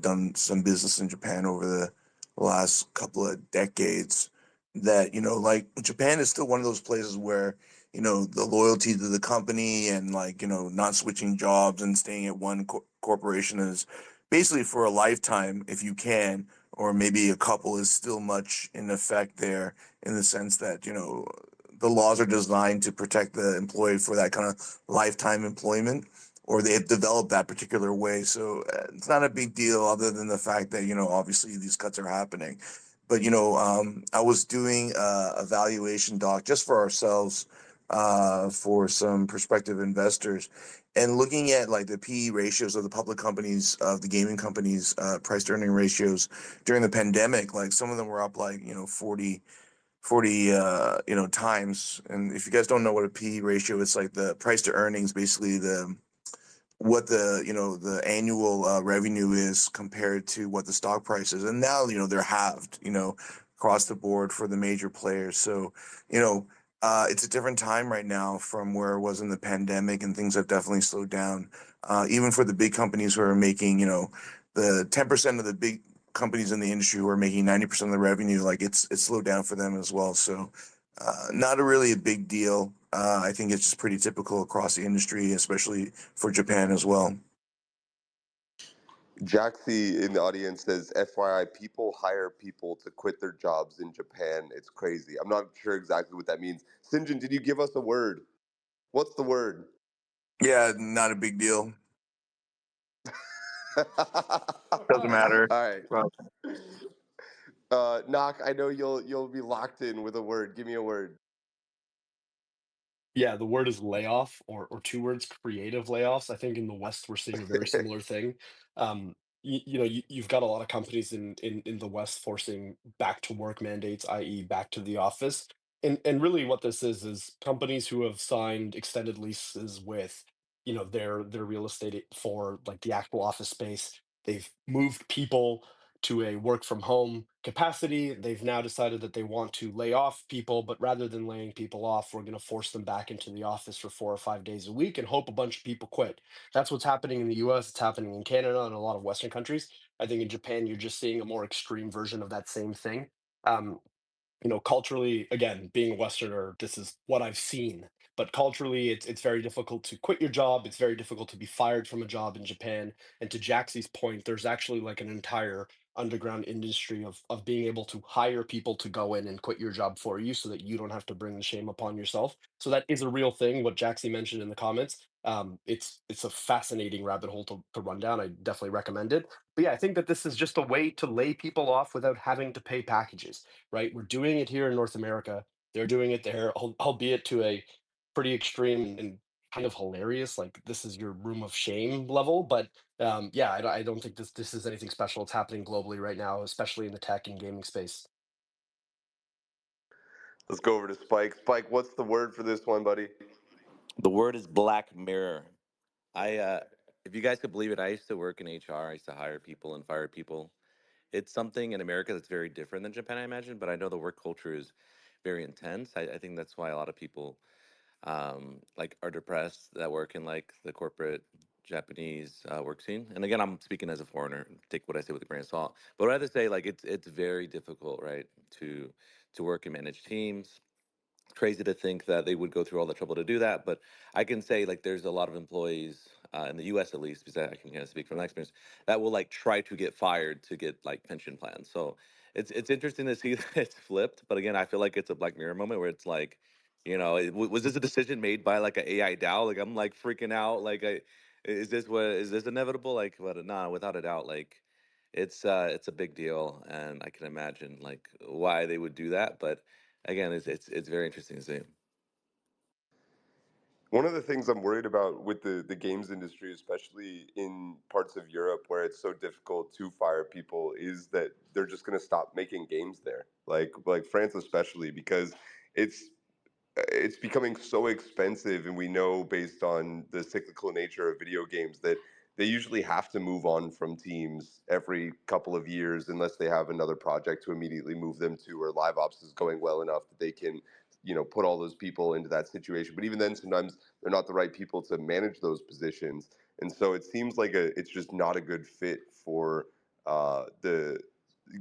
done some business in Japan over the last couple of decades, that like Japan is still one of those places where the loyalty to the company and like not switching jobs and staying at one corporation is basically for a lifetime if you can, or maybe a couple, is still much in effect there, in the sense that the laws are designed to protect the employee for that kind of lifetime employment, or they have developed that particular way. So it's not a big deal, other than the fact that obviously these cuts are happening. But I was doing a valuation doc just for ourselves for some prospective investors. And looking at like the PE ratios of the public companies, of the gaming companies, price to earning ratios during the pandemic, like some of them were up like, 40 times. And if you guys don't know what a PE ratio is, like the price to earnings, basically what the annual revenue is compared to what the stock price is. And now, they're halved, across the board for the major players. So, it's a different time right now from where it was in the pandemic, and things have definitely slowed down. Even for the big companies who are making, the 10% of the big companies in the industry who are making 90% of the revenue, like it's slowed down for them as well. So not really a big deal. I think it's just pretty typical across the industry, especially for Japan as well. Jaxie in the audience says, FYI, people hire people to quit their jobs in Japan. It's crazy. I'm not sure exactly what that means. Sinjin, did you give us a word? What's the word? Yeah, not a big deal. Doesn't matter. All right. Well, Knock, I know you'll be locked in with a word. Give me a word. Yeah, the word is layoff, or two words, creative layoffs. I think in the West we're seeing a very similar thing. You've got a lot of companies in the West forcing back to work mandates, i.e., back to the office. And really what this is companies who have signed extended leases with, their real estate for like the actual office space. They've moved people to a work from home capacity. They've now decided that they want to lay off people, but rather than laying people off, we're going to force them back into the office for 4 or 5 days a week and hope a bunch of people quit. That's what's happening in the US. It's happening in Canada and a lot of Western countries. I think in Japan, you're just seeing a more extreme version of that same thing. Um, culturally, again, being a Westerner, this is what I've seen. But culturally, it's very difficult to quit your job. It's very difficult to be fired from a job in Japan. And to Jaxie's point, there's actually like an entire underground industry of being able to hire people to go in and quit your job for you so that you don't have to bring the shame upon yourself. So that is a real thing. What Jaxie mentioned in the comments, it's a fascinating rabbit hole to run down. I definitely recommend it. But yeah, I think that this is just a way to lay people off without having to pay packages, right? We're doing it here in North America. They're doing it there, albeit to a pretty extreme and kind of hilarious. Like this is your room of shame level. But yeah, I don't think this is anything special. It's happening globally right now, especially in the tech and gaming space. Let's go over to Spike. Spike, what's the word for this one, buddy? The word is Black Mirror. If you guys could believe it, I used to work in HR. I used to hire people and fire people. It's something in America that's very different than Japan, I imagine, but I know the work culture is very intense. I think that's why a lot of people like are depressed that work in like the corporate Japanese work scene. And again, I'm speaking as a foreigner. Take what I say with a grain of salt. But I'd rather say like it's very difficult, right, to work and manage teams. Crazy to think that they would go through all the trouble to do that, but I can say like there's a lot of employees in the U.S. at least, because I can kind of speak from that experience, that will like try to get fired to get like pension plans. So it's interesting to see that it's flipped. But again, I feel like it's a Black Mirror moment where it's like, was this a decision made by like an AI DAO? Like I'm like freaking out. Like is this inevitable? Like, but nah, without a doubt, like it's a big deal, and I can imagine like why they would do that, but again, it's very interesting to see. One of the things I'm worried about with the games industry, especially in parts of Europe where it's so difficult to fire people, is that they're just going to stop making games there. Like France especially, because it's it's becoming so expensive, and we know based on the cyclical nature of video games that they usually have to move on from teams every couple of years unless they have another project to immediately move them to, or live ops is going well enough that they can put all those people into that situation. But even then, sometimes they're not the right people to manage those positions, and so it seems like it's just not a good fit for the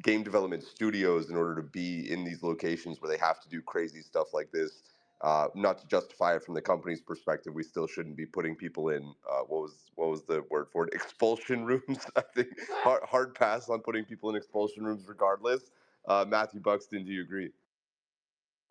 game development studios in order to be in these locations where they have to do crazy stuff like this. Not to justify it from the company's perspective, we still shouldn't be putting people in what was the word for it? Expulsion rooms. I think hard pass on putting people in expulsion rooms, regardless. Matthew Buxton, do you agree?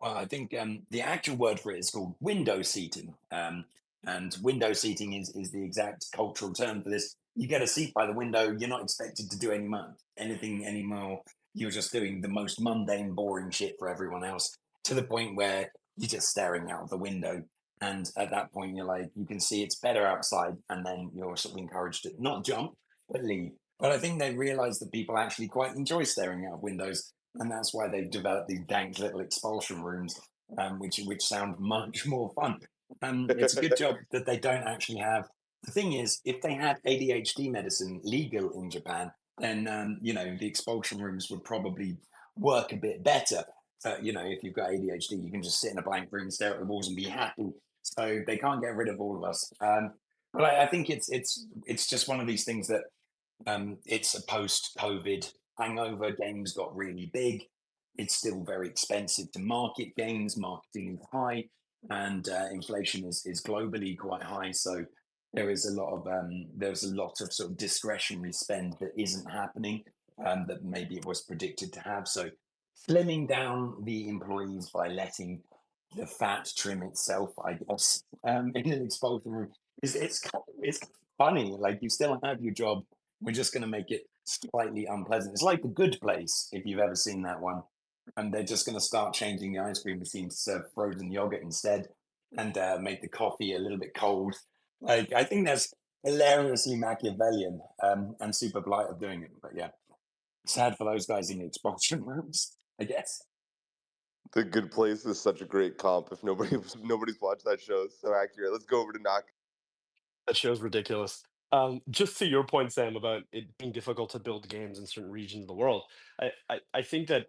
Well, I think the actual word for it is called window seating. And window seating is the exact cultural term for this. You get a seat by the window, you're not expected to do anything anymore. You're just doing the most mundane, boring shit for everyone else, to the point where you're just staring out of the window. And at that point, you're like, you can see it's better outside, and then you're sort of encouraged to not jump, but leave. But I think they realized that people actually quite enjoy staring out of windows, and that's why they've developed these dank little expulsion rooms, which sound much more fun. It's a good job that they don't actually have. The thing is, if they had ADHD medicine legal in Japan, then the expulsion rooms would probably work a bit better. If you've got ADHD, you can just sit in a blank room, stare at the walls, and be happy. So they can't get rid of all of us. But I think it's just one of these things that it's a post-COVID hangover. Games got really big. It's still very expensive to market games. Marketing is high, and inflation is globally quite high. So there's a lot of sort of discretionary spend that isn't happening that maybe it was predicted to have. So slimming down the employees by letting the fat trim itself, I guess, in an expulsion room it's funny. Like, you still have your job. We're just going to make it slightly unpleasant. It's like The Good Place, if you've ever seen that one. And they're just going to start changing the ice cream machine to serve frozen yogurt instead, and make the coffee a little bit cold. Like, I think that's hilariously Machiavellian and super polite of doing it. But yeah, sad for those guys in the expulsion rooms, I guess. The Good Place is such a great comp. If nobody's watched that show, it's so accurate. Let's go over to Knock. That show's ridiculous. Just to your point, Sam, about it being difficult to build games in certain regions of the world, I think that,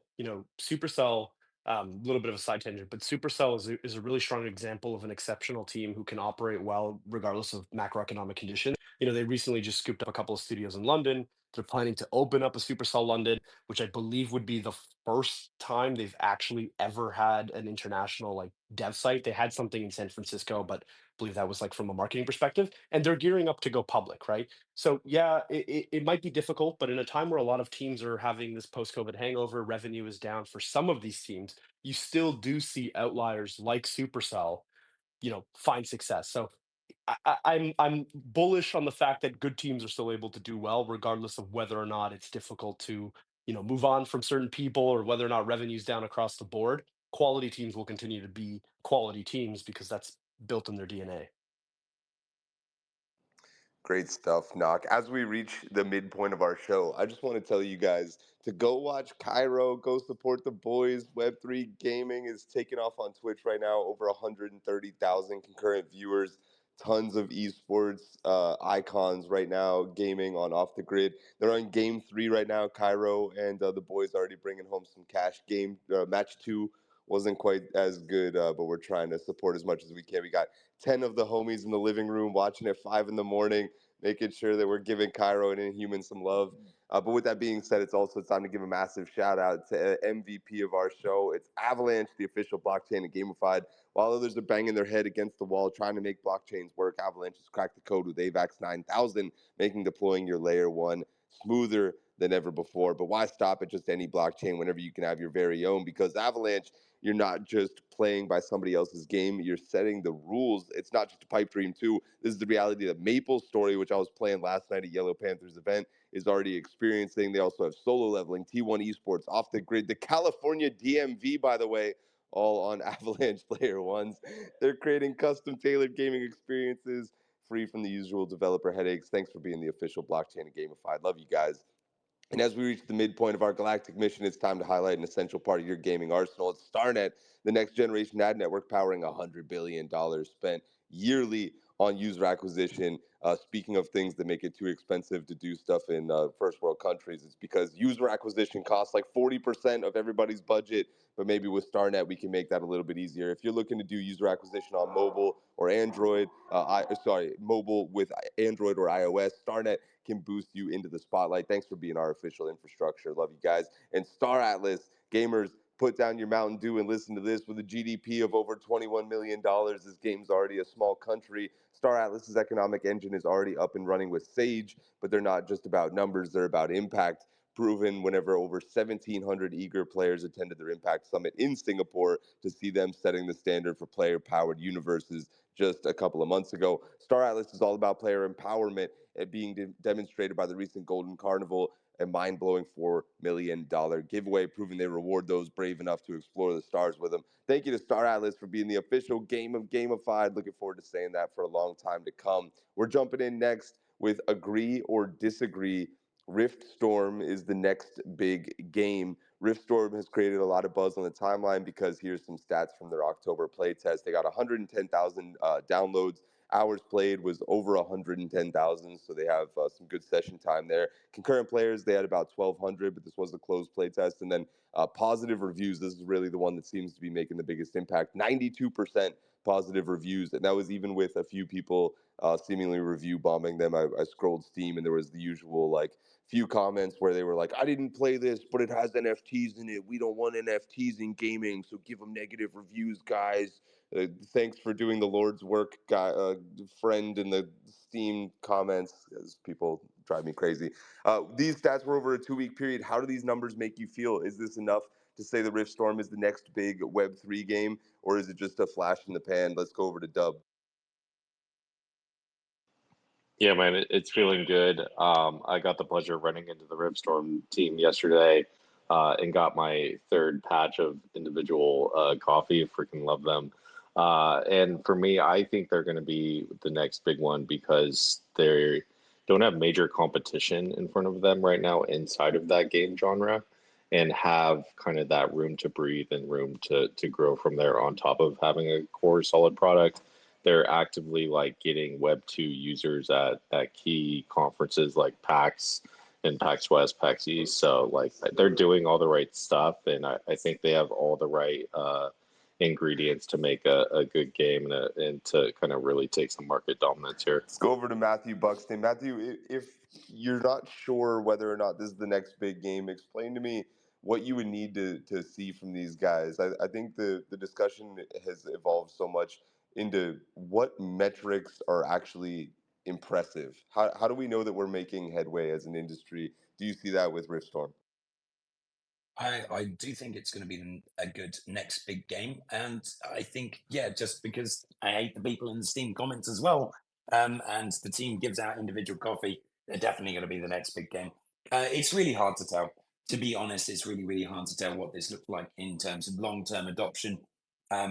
Supercell, a little bit of a side tangent, but Supercell is a really strong example of an exceptional team who can operate well regardless of macroeconomic conditions. They recently just scooped up a couple of studios in London. They're planning to open up a Supercell London, which I believe would be the first time they've actually ever had an international dev site. They had something in San Francisco, but believe that was from a marketing perspective, and they're gearing up to go public, right? So yeah, it might be difficult, but in a time where a lot of teams are having this post-COVID hangover, revenue is down for some of these teams, you still do see outliers like Supercell, find success. So I'm bullish on the fact that good teams are still able to do well, regardless of whether or not it's difficult to move on from certain people, or whether or not revenue's down across the board. Quality teams will continue to be quality teams because that's built in their DNA. Great stuff, Knock. As we reach the midpoint of our show, I just want to tell you guys to go watch Cairo, go support the boys. Web3 Gaming is taking off on Twitch right now, over 130,000 concurrent viewers, tons of esports icons right now, gaming on Off the Grid. They're on Game 3 right now, Cairo, and the boys already bringing home some cash. Match 2 wasn't quite as good, but we're trying to support as much as we can. We got 10 of the homies in the living room watching at 5 in the morning, making sure that we're giving Cairo and Inhuman some love. But with that being said, it's also time to give a massive shout out to MVP of our show. It's Avalanche, the official blockchain and gamified. While others are banging their head against the wall trying to make blockchains work, Avalanche has cracked the code with AVAX 9000, making deploying your layer 1 smoother than ever before. But why stop at just any blockchain whenever you can have your very own? Because Avalanche, you're not just playing by somebody else's game, you're setting the rules. It's not just a pipe dream too. This is the reality that Maple Story, which I was playing last night at Yellow Panthers event, is already experiencing. They also have solo leveling, T1 esports, Off the Grid, the California DMV, by the way, all on Avalanche Layer 1s. They're creating custom tailored gaming experiences free from the usual developer headaches. Thanks for being the official blockchain and gamified. Love you guys. And as we reach the midpoint of our galactic mission, it's time to highlight an essential part of your gaming arsenal. It's StarNet, the next generation ad network powering $100 billion spent yearly on user acquisition. Speaking of things that make it too expensive to do stuff in first world countries, it's because user acquisition costs like 40% of everybody's budget. But maybe with StarNet, we can make that a little bit easier. If you're looking to do user acquisition on mobile or Android, mobile with Android or iOS, StarNet can boost you into the spotlight. Thanks for being our official infrastructure. Love you guys. And Star Atlas, gamers, put down your Mountain Dew and listen to this. With a GDP of over $21 million, this game's already a small country. Star Atlas's economic engine is already up and running with Sage, but they're not just about numbers, they're about impact. Proven whenever over 1,700 eager players attended their Impact Summit in Singapore to see them setting the standard for player-powered universes just a couple of months ago. Star Atlas is all about player empowerment, being demonstrated by the recent Golden Carnival a mind-blowing $4 million giveaway, proving they reward those brave enough to explore the stars with them. Thank you to Star Atlas for being the official game of Gamified. Looking forward to saying that for a long time to come. We're jumping in next with Agree or Disagree. Riftstorm is the next big game. Riftstorm has created a lot of buzz on the timeline because here's some stats from their October playtest. They got 110,000 downloads. Hours played was over 110,000, so they have some good session time there. Concurrent players, they had about 1,200, but this was a closed playtest. And then positive reviews, this is really the one that seems to be making the biggest impact. 92% positive reviews, and that was even with a few people seemingly review bombing them. I scrolled Steam, and there was the usual like few comments where they were like, I didn't play this, but it has NFTs in it. We don't want NFTs in gaming, so give them negative reviews, guys. Thanks for doing the Lord's work, guy, friend in the Steam comments, as people drive me crazy. These stats were over a 2-week period. How do these numbers make you feel? Is this enough to say the Riftstorm is the next big Web3 game, or is it just a flash in the pan? Let's go over to Dub. Yeah, man, it's feeling good. I got the pleasure of running into the Riftstorm team yesterday and got my third patch of individual coffee. Freaking love them. And for me, I think they're going to be the next big one because they don't have major competition in front of them right now inside of that game genre and have kind of that room to breathe and room to grow from there on top of having a core solid product. They're actively like getting Web2 users at key conferences like PAX and PAX West, PAX East. So like they're doing all the right stuff, and I think they have all the right ingredients to make a good game and to kind of really take some market dominance here. Let's go over to Matthew Buxton. Matthew, if you're not sure whether or not this is the next big game, explain to me what you would need to see from these guys. I think the discussion has evolved so much into what metrics are actually impressive. How do we know that we're making headway as an industry? Do you see that with Riftstorm? I do think it's going to be a good next big game. And I think, yeah, just because I hate the people in the Steam comments as well, and the team gives out individual coffee, they're definitely going to be the next big game. It's really hard to tell. To be honest, it's really, really hard to tell what this looks like in terms of long-term adoption.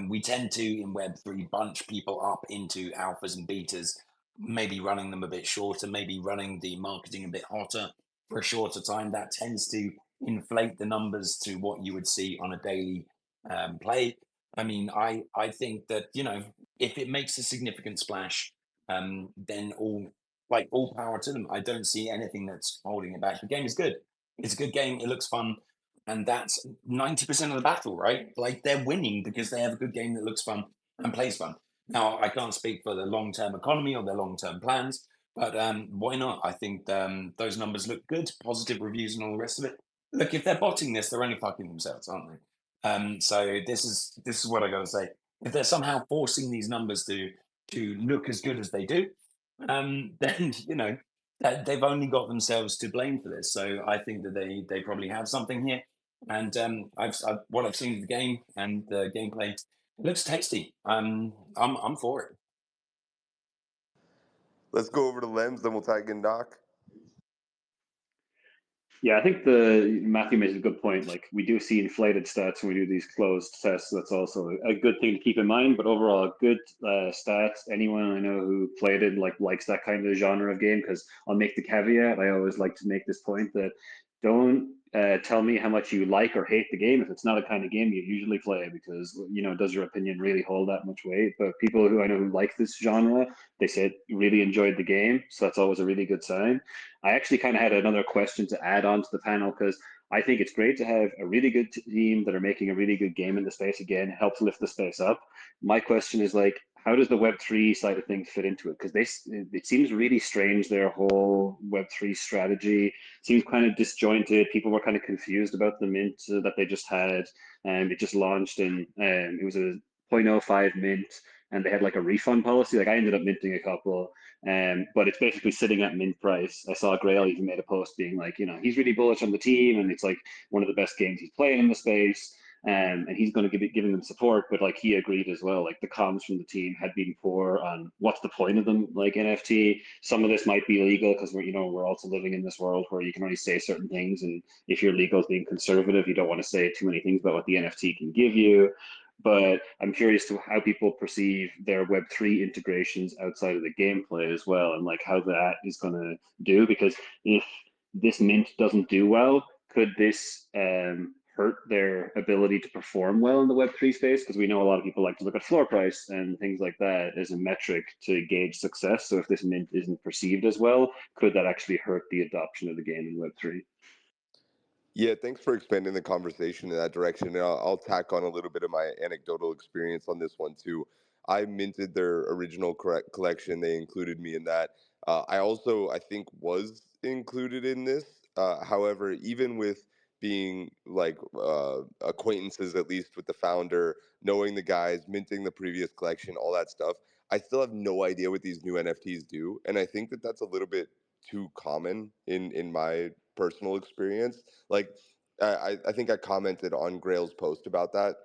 We tend to, in Web3, bunch people up into alphas and betas, maybe running them a bit shorter, maybe running the marketing a bit hotter for a shorter time. That tends to inflate the numbers to what you would see on a daily play. I mean, I think that, you know, if it makes a significant splash, then all power to them. I don't see anything that's holding it back. The game is good. It's a good game. It looks fun. And that's 90% of the battle, right? Like they're winning because they have a good game that looks fun and plays fun. Now, I can't speak for the long-term economy or their long-term plans, but why not? I think those numbers look good, positive reviews and all the rest of it. Look, if they're botting this, they're only fucking themselves, aren't they? So this is what I got to say. If they're somehow forcing these numbers to look as good as they do, then you know that they've only got themselves to blame for this. So I think that they probably have something here. And what I've seen of the game and the gameplay, it looks tasty. I'm for it. Let's go over to Lems, then we'll tag in Doc. Yeah, I think the Matthew makes a good point. Like we do see inflated stats when we do these closed tests. That's also a good thing to keep in mind. But overall, good stats. Anyone I know who played it likes that kind of genre of game. Because I'll make the caveat. I always like to make this point that don't tell me how much you like or hate the game if it's not a kind of game you usually play, because you know, does your opinion really hold that much weight? But people who I know who like this genre, they said really enjoyed the game, so that's always a really good sign. I actually kind of had another question to add on to the panel, because I think it's great to have a really good team that are making a really good game in the space. Again, helps lift the space up. My question is like, how does the Web3 side of things fit into it? Because it seems really strange, their whole Web3 strategy seems kind of disjointed. People were kind of confused about the mint that they just had. It just launched and it was a 0.05 mint, and they had like a refund policy. Like I ended up minting a couple, but it's basically sitting at mint price. I saw Grail even made a post being like, you know, he's really bullish on the team and it's like one of the best games he's playing in the space. and he's going to be giving them support. But like he agreed as well, like the comms from the team had been poor on what's the point of them, like NFT. Some of this might be legal because we're also living in this world where you can only say certain things, and if your legal is being conservative, you don't want to say too many things about what the NFT can give you. But I'm curious to how people perceive their Web3 integrations outside of the gameplay as well, and like how that is going to do. Because if this mint doesn't do well, could this hurt their ability to perform well in the Web3 space? Because we know a lot of people like to look at floor price and things like that as a metric to gauge success. So if this mint isn't perceived as well, could that actually hurt the adoption of the game in Web3? Yeah, thanks for expanding the conversation in that direction. And I'll tack on a little bit of my anecdotal experience on this one too. I minted their original collection. They included me in that. I also, I think, was included in this. However, even with being like acquaintances, at least with the founder, knowing the guys, minting the previous collection, all that stuff, I still have no idea what these new NFTs do. And I think that that's a little bit too common in my personal experience. Like I think I commented on Grail's post about that.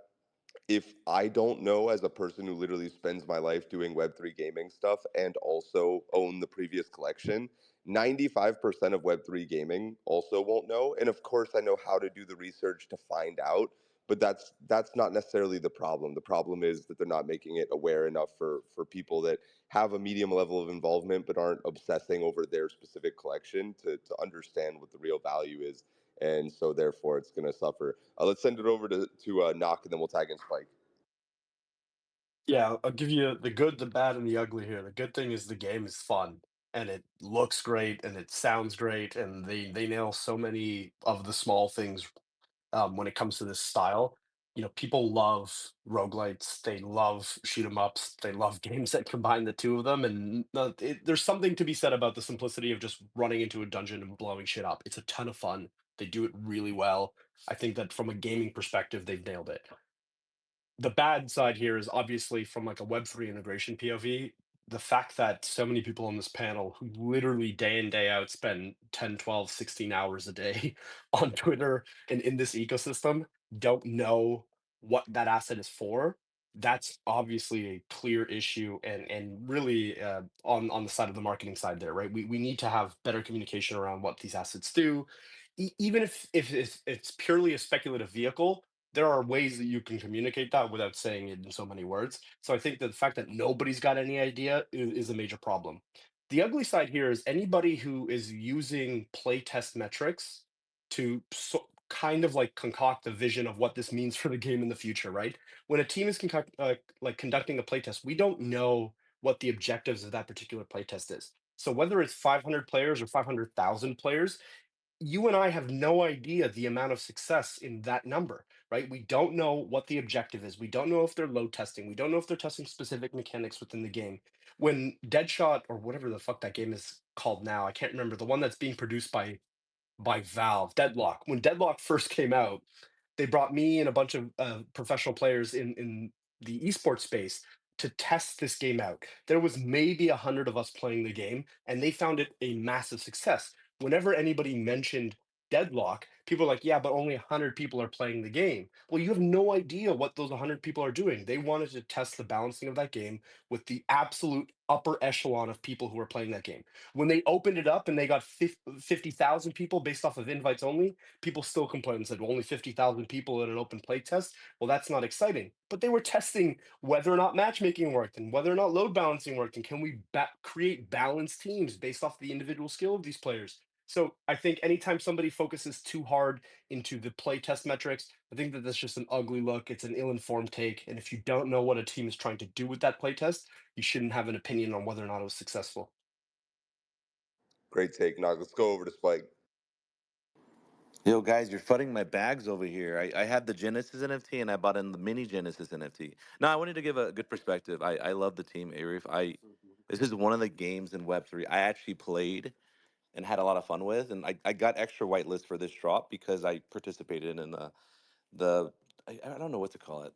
If I don't know, as a person who literally spends my life doing Web3 gaming stuff and also own the previous collection, 95% of Web3 gaming also won't know. And of course, I know how to do the research to find out, but that's not necessarily the problem. The problem is that they're not making it aware enough for people that have a medium level of involvement but aren't obsessing over their specific collection to understand what the real value is, and so therefore it's going to suffer. Let's send it over to Knock, and then we'll tag in Spike. Yeah, I'll give you the good, the bad, and the ugly here. The good thing is the game is fun and it looks great and it sounds great, and they nail so many of the small things when it comes to this style. People love roguelites, they love shoot 'em ups, they love games that combine the two of them, and there's something to be said about the simplicity of just running into a dungeon and blowing shit up. It's a ton of fun. They do it really well. I think that from a gaming perspective, they've nailed it. The bad side here is obviously from like a Web3 integration POV, the fact that so many people on this panel who literally day in, day out spend 10, 12, 16 hours a day on Twitter and in this ecosystem don't know what that asset is for. That's obviously a clear issue and really on the side of the marketing side there, right? We need to have better communication around what these assets do. Even if it's purely a speculative vehicle, there are ways that you can communicate that without saying it in so many words. So I think that the fact that nobody's got any idea is a major problem. The ugly side here is anybody who is using playtest metrics to kind of like concoct a vision of what this means for the game in the future, right? When a team is like conducting a playtest, we don't know what the objectives of that particular playtest is. So whether it's 500 players or 500,000 players, you and I have no idea the amount of success in that number, right? We don't know what the objective is. We don't know if they're load testing. We don't know if they're testing specific mechanics within the game. When Deadshot or whatever the fuck that game is called now, I can't remember, the one that's being produced by Valve, Deadlock. When Deadlock first came out, they brought me and a bunch of professional players in the esports space to test this game out. There was maybe 100 of us playing the game, and they found it a massive success. Whenever anybody mentioned Deadlock, people are like, yeah, but only 100 people are playing the game. Well, you have no idea what those 100 people are doing. They wanted to test the balancing of that game with the absolute upper echelon of people who are playing that game. When they opened it up and they got 50,000 people based off of invites only, people still complained and said, well, only 50,000 people in an open play test. Well, that's not exciting. But they were testing whether or not matchmaking worked and whether or not load balancing worked. And can we create balanced teams based off the individual skill of these players? So I think anytime somebody focuses too hard into the play test metrics, I think that that's just an ugly look. It's an ill-informed take. And if you don't know what a team is trying to do with that play test, you shouldn't have an opinion on whether or not it was successful. Great take, Knock. Let's go over to Spike. Yo, guys, you're flooding my bags over here. I had the Genesis NFT and I bought in the mini Genesis NFT. Now, I wanted to give a good perspective. I love the team, Arif. This is one of the games in Web3 I actually played and had a lot of fun with. And I got extra whitelist for this drop because I participated in the I don't know what to call it.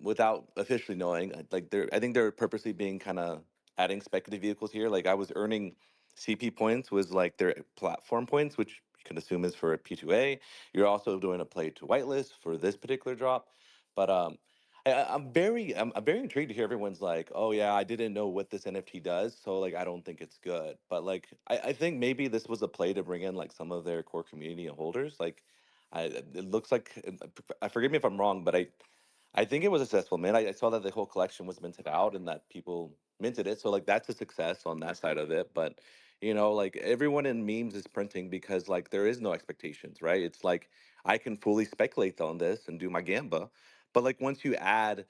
Without officially knowing, I think they're purposely being kind of adding speculative vehicles here. Like I was earning CP points was like their platform points, which you can assume is for P2A. You're also doing a play to whitelist for this particular drop. But I'm very intrigued to hear everyone's like, oh yeah, I didn't know what this NFT does, so like I don't think it's good. But like I think maybe this was a play to bring in like some of their core community holders. Like it looks like I forgive me if I'm wrong, but I think it was successful, man. I saw that the whole collection was minted out and that people minted it. So like that's a success on that side of it. But like everyone in memes is printing because like there is no expectations, right? It's like I can fully speculate on this and do my gamba. But like once you add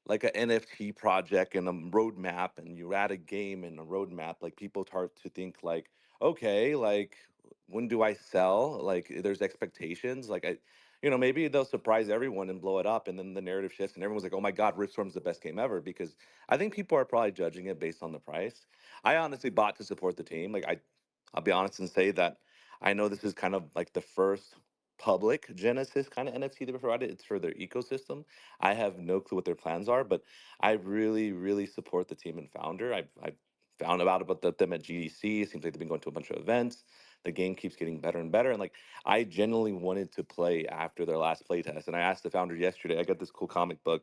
like an NFT project and a roadmap and you add a game and a roadmap, like people start to think like, okay, like when do I sell? Like there's expectations. Like maybe they'll surprise everyone and blow it up, and then the narrative shifts, and everyone's like, "Oh my God, Riftstorm's the best game ever." Because I think people are probably judging it based on the price. I honestly bought to support the team. Like I'll be honest and say that I know this is kind of like the first public Genesis kind of NFT they provided. It's for their ecosystem. I have no clue what their plans are, but I really, really support the team and founder. I've found about them at GDC. It seems like they've been going to a bunch of events. The game keeps getting better and better. And like I genuinely wanted to play after their last playtest. And I asked the founder yesterday, I got this cool comic book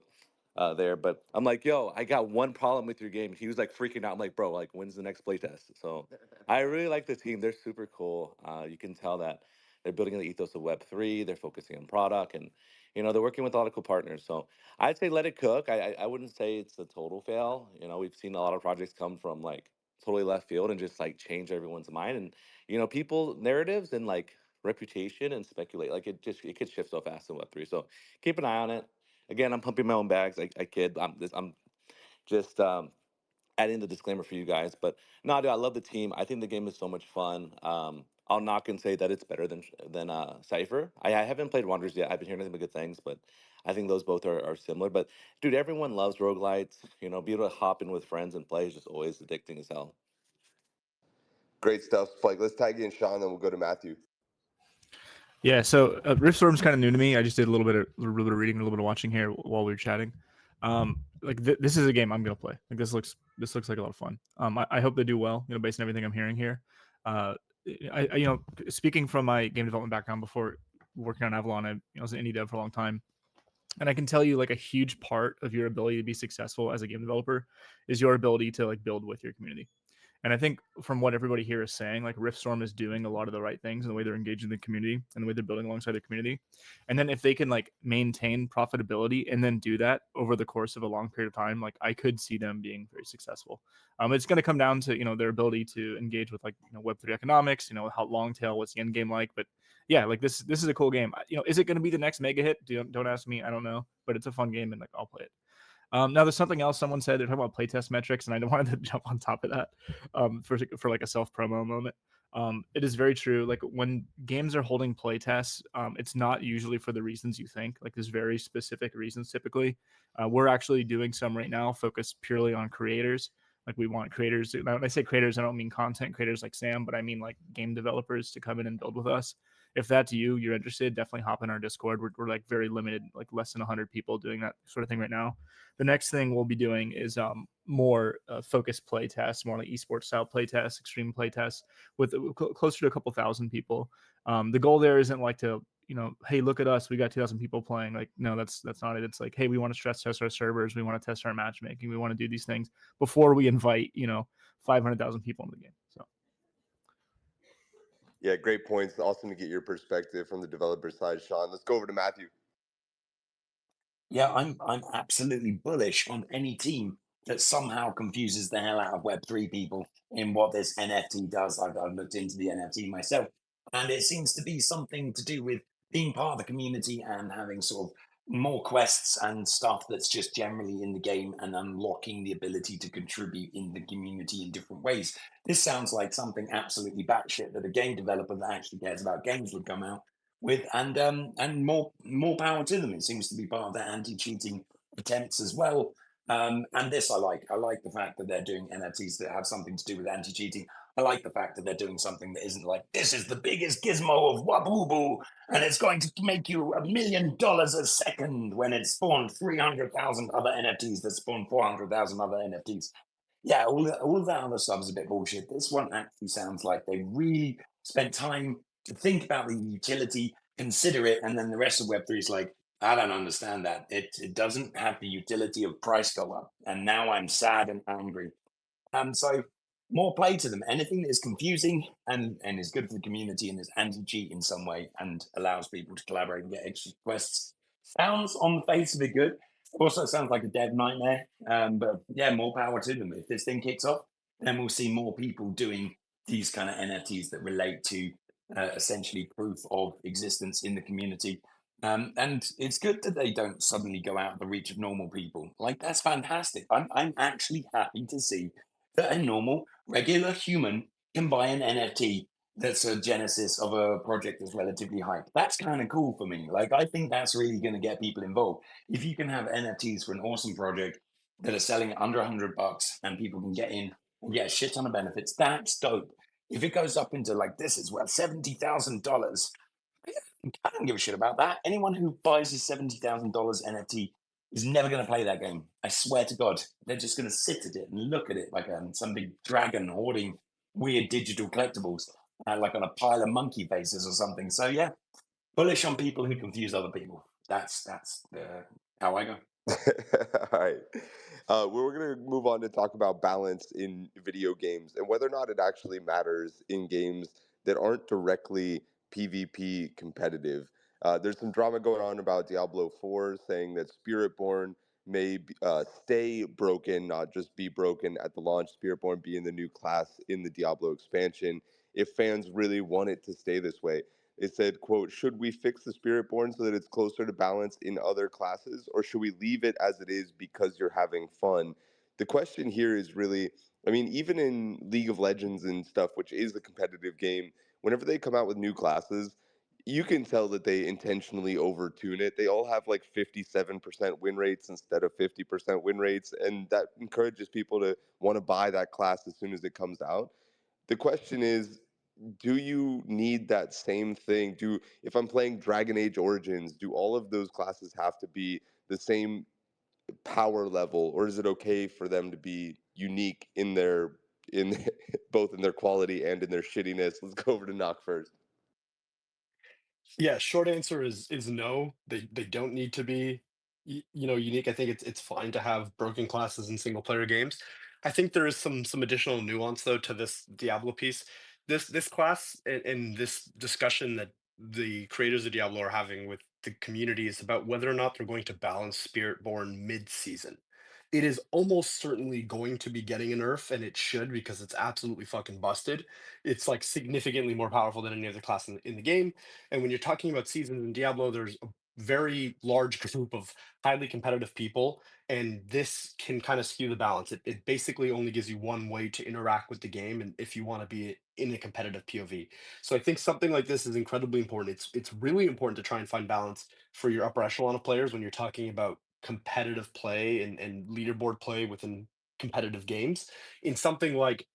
there, but I'm like, yo, I got one problem with your game. He was like freaking out. I'm like, bro, like when's the next playtest? So I really like the team. They're super cool. You can tell that they're building the ethos of Web3. They're focusing on product and, they're working with a lot of cool partners. So I'd say let it cook. I wouldn't say it's a total fail. We've seen a lot of projects come from like totally left field and just like change everyone's mind. And people narratives and like reputation and speculate like it could shift so fast in Web3. So keep an eye on it. Again, I'm pumping my own bags. I kid. I'm just adding the disclaimer for you guys. But no, dude, I love the team. I think the game is so much fun. I'll knock and say that it's better than Cypher. I haven't played Wonders yet. I've been hearing nothing but good things, but I think those both are similar. But dude, everyone loves roguelites. Be able to hop in with friends and play is just always addicting as hell. Great stuff, Spike. Let's tag in Sean, then we'll go to Matthew. Yeah, so Riftstorm's kind of new to me. I just did a little bit of reading, a little bit of watching here while we were chatting. This is a game I'm gonna play. Like this looks like a lot of fun. I hope they do well. Based on everything I'm hearing here. Speaking from my game development background before working on Avalon, I was an indie dev for a long time. And I can tell you like a huge part of your ability to be successful as a game developer is your ability to like build with your community. And I think from what everybody here is saying, like Riftstorm is doing a lot of the right things in the way they're engaging the community and the way they're building alongside their community. And then if they can like maintain profitability and then do that over the course of a long period of time, like I could see them being very successful. It's going to come down to, their ability to engage with like, Web3 economics, how long tail, what's the end game like. But yeah, like this is a cool game. Is it going to be the next mega hit? Don't ask me. I don't know, but it's a fun game and like I'll play it. Now there's something else someone said. They're talking about playtest metrics, and I wanted to jump on top of that for like a self promo moment. It is very true. Like when games are holding playtests, it's not usually for the reasons you think. Like there's very specific reasons typically. We're actually doing some right now, focused purely on creators. Like we want creators. When I say creators, I don't mean content creators like Sam, but I mean like game developers to come in and build with us. If that's you're interested, definitely hop in our Discord. We're like very limited, like less than 100 people doing that sort of thing right now. The next thing we'll be doing is more focused play tests, more like esports style play tests, extreme play tests with closer to a couple thousand people. The goal there isn't like to, hey, look at us, we got 2,000 people playing. Like, no, that's not it. It's like, hey, we want to stress test our servers, we want to test our matchmaking, we want to do these things before we invite 500,000 people into the game. So. Yeah, great points. Awesome to get your perspective from the developer side, Sean. Let's go over to Matthew. Yeah, I'm absolutely bullish on any team that somehow confuses the hell out of Web3 people in what this NFT does. I've looked into the NFT myself, and it seems to be something to do with being part of the community and having sort of more quests and stuff that's just generally in the game and unlocking the ability to contribute in the community in different ways. This sounds like something absolutely batshit that a game developer that actually cares about games would come out with, and more power to them. It seems to be part of their anti-cheating attempts as well. And this I like the fact that they're doing NFTs that have something to do with anti-cheating. I like the fact that they're doing something that isn't like, this is the biggest gizmo of Wabooboo, and it's going to make you $1 million a second, when it spawned 300,000 other NFTs that spawned 400,000 other NFTs. Yeah, all of that other stuff is a bit bullshit. This one actually sounds like they really spent time to think about the utility, consider it, and then the rest of Web3 is like, I don't understand that. It doesn't have the utility of price go up, and now I'm sad and angry. So more play to them. Anything that is confusing and is good for the community and is anti-cheat in some way and allows people to collaborate and get extra quests sounds on the face of it good. Also sounds like a dev nightmare. But yeah, more power to them. If this thing kicks off, then we'll see more people doing these kind of NFTs that relate to essentially proof of existence in the community. And it's good that they don't suddenly go out of the reach of normal people. Like, that's fantastic. I'm actually happy to see that a normal, regular human can buy an NFT that's a genesis of a project that's relatively hyped. That's kind of cool for me. Like, I think that's really going to get people involved. If you can have NFTs for an awesome project that are selling at under $100 and people can get in and get a shit ton of benefits, that's dope. If it goes up into like this is worth $70,000, I don't give a shit about that. Anyone who buys a $70,000 NFT is never going to play that game. I swear to God, they're just going to sit at it and look at it like some big dragon hoarding weird digital collectibles, like on a pile of monkey faces or something. So yeah, bullish on people who confuse other people. That's how I go. All right. We're going to move on to talk about balance in video games and whether or not it actually matters in games that aren't directly PvP competitive. There's some drama going on about Diablo 4 saying that Spiritborn may stay broken, not just be broken at the launch, Spiritborn being the new class in the Diablo expansion, if fans really want it to stay this way. It said, quote, should we fix the Spiritborn so that it's closer to balance in other classes, or should we leave it as it is because you're having fun? The question here is really, I mean, even in League of Legends and stuff, which is a competitive game, whenever they come out with new classes, you can tell that they intentionally overtune it. They all have like 57% win rates instead of 50% win rates, and that encourages people to want to buy that class as soon as it comes out. The question is, do you need that same thing? If I'm playing Dragon Age Origins, do all of those classes have to be the same power level, or is it okay for them to be unique in both in their quality and in their shittiness? Let's go over to Knock first. Yeah, short answer is no. They don't need to be unique. I think it's fine to have broken classes in single player games. I think there is some additional nuance though to this Diablo piece. This class and this discussion that the creators of Diablo are having with the community is about whether or not they're going to balance Spiritborn mid-season. It is almost certainly going to be getting a nerf, and it should because it's absolutely fucking busted. It's like significantly more powerful than any other class in the game. And when you're talking about seasons in Diablo, there's a very large group of highly competitive people, and this can kind of skew the balance. It basically only gives you one way to interact with the game, and if you want to be in a competitive POV. So I think something like this is incredibly important. It's really important to try and find balance for your upper echelon of players when you're talking about competitive play and leaderboard play within competitive games. In something like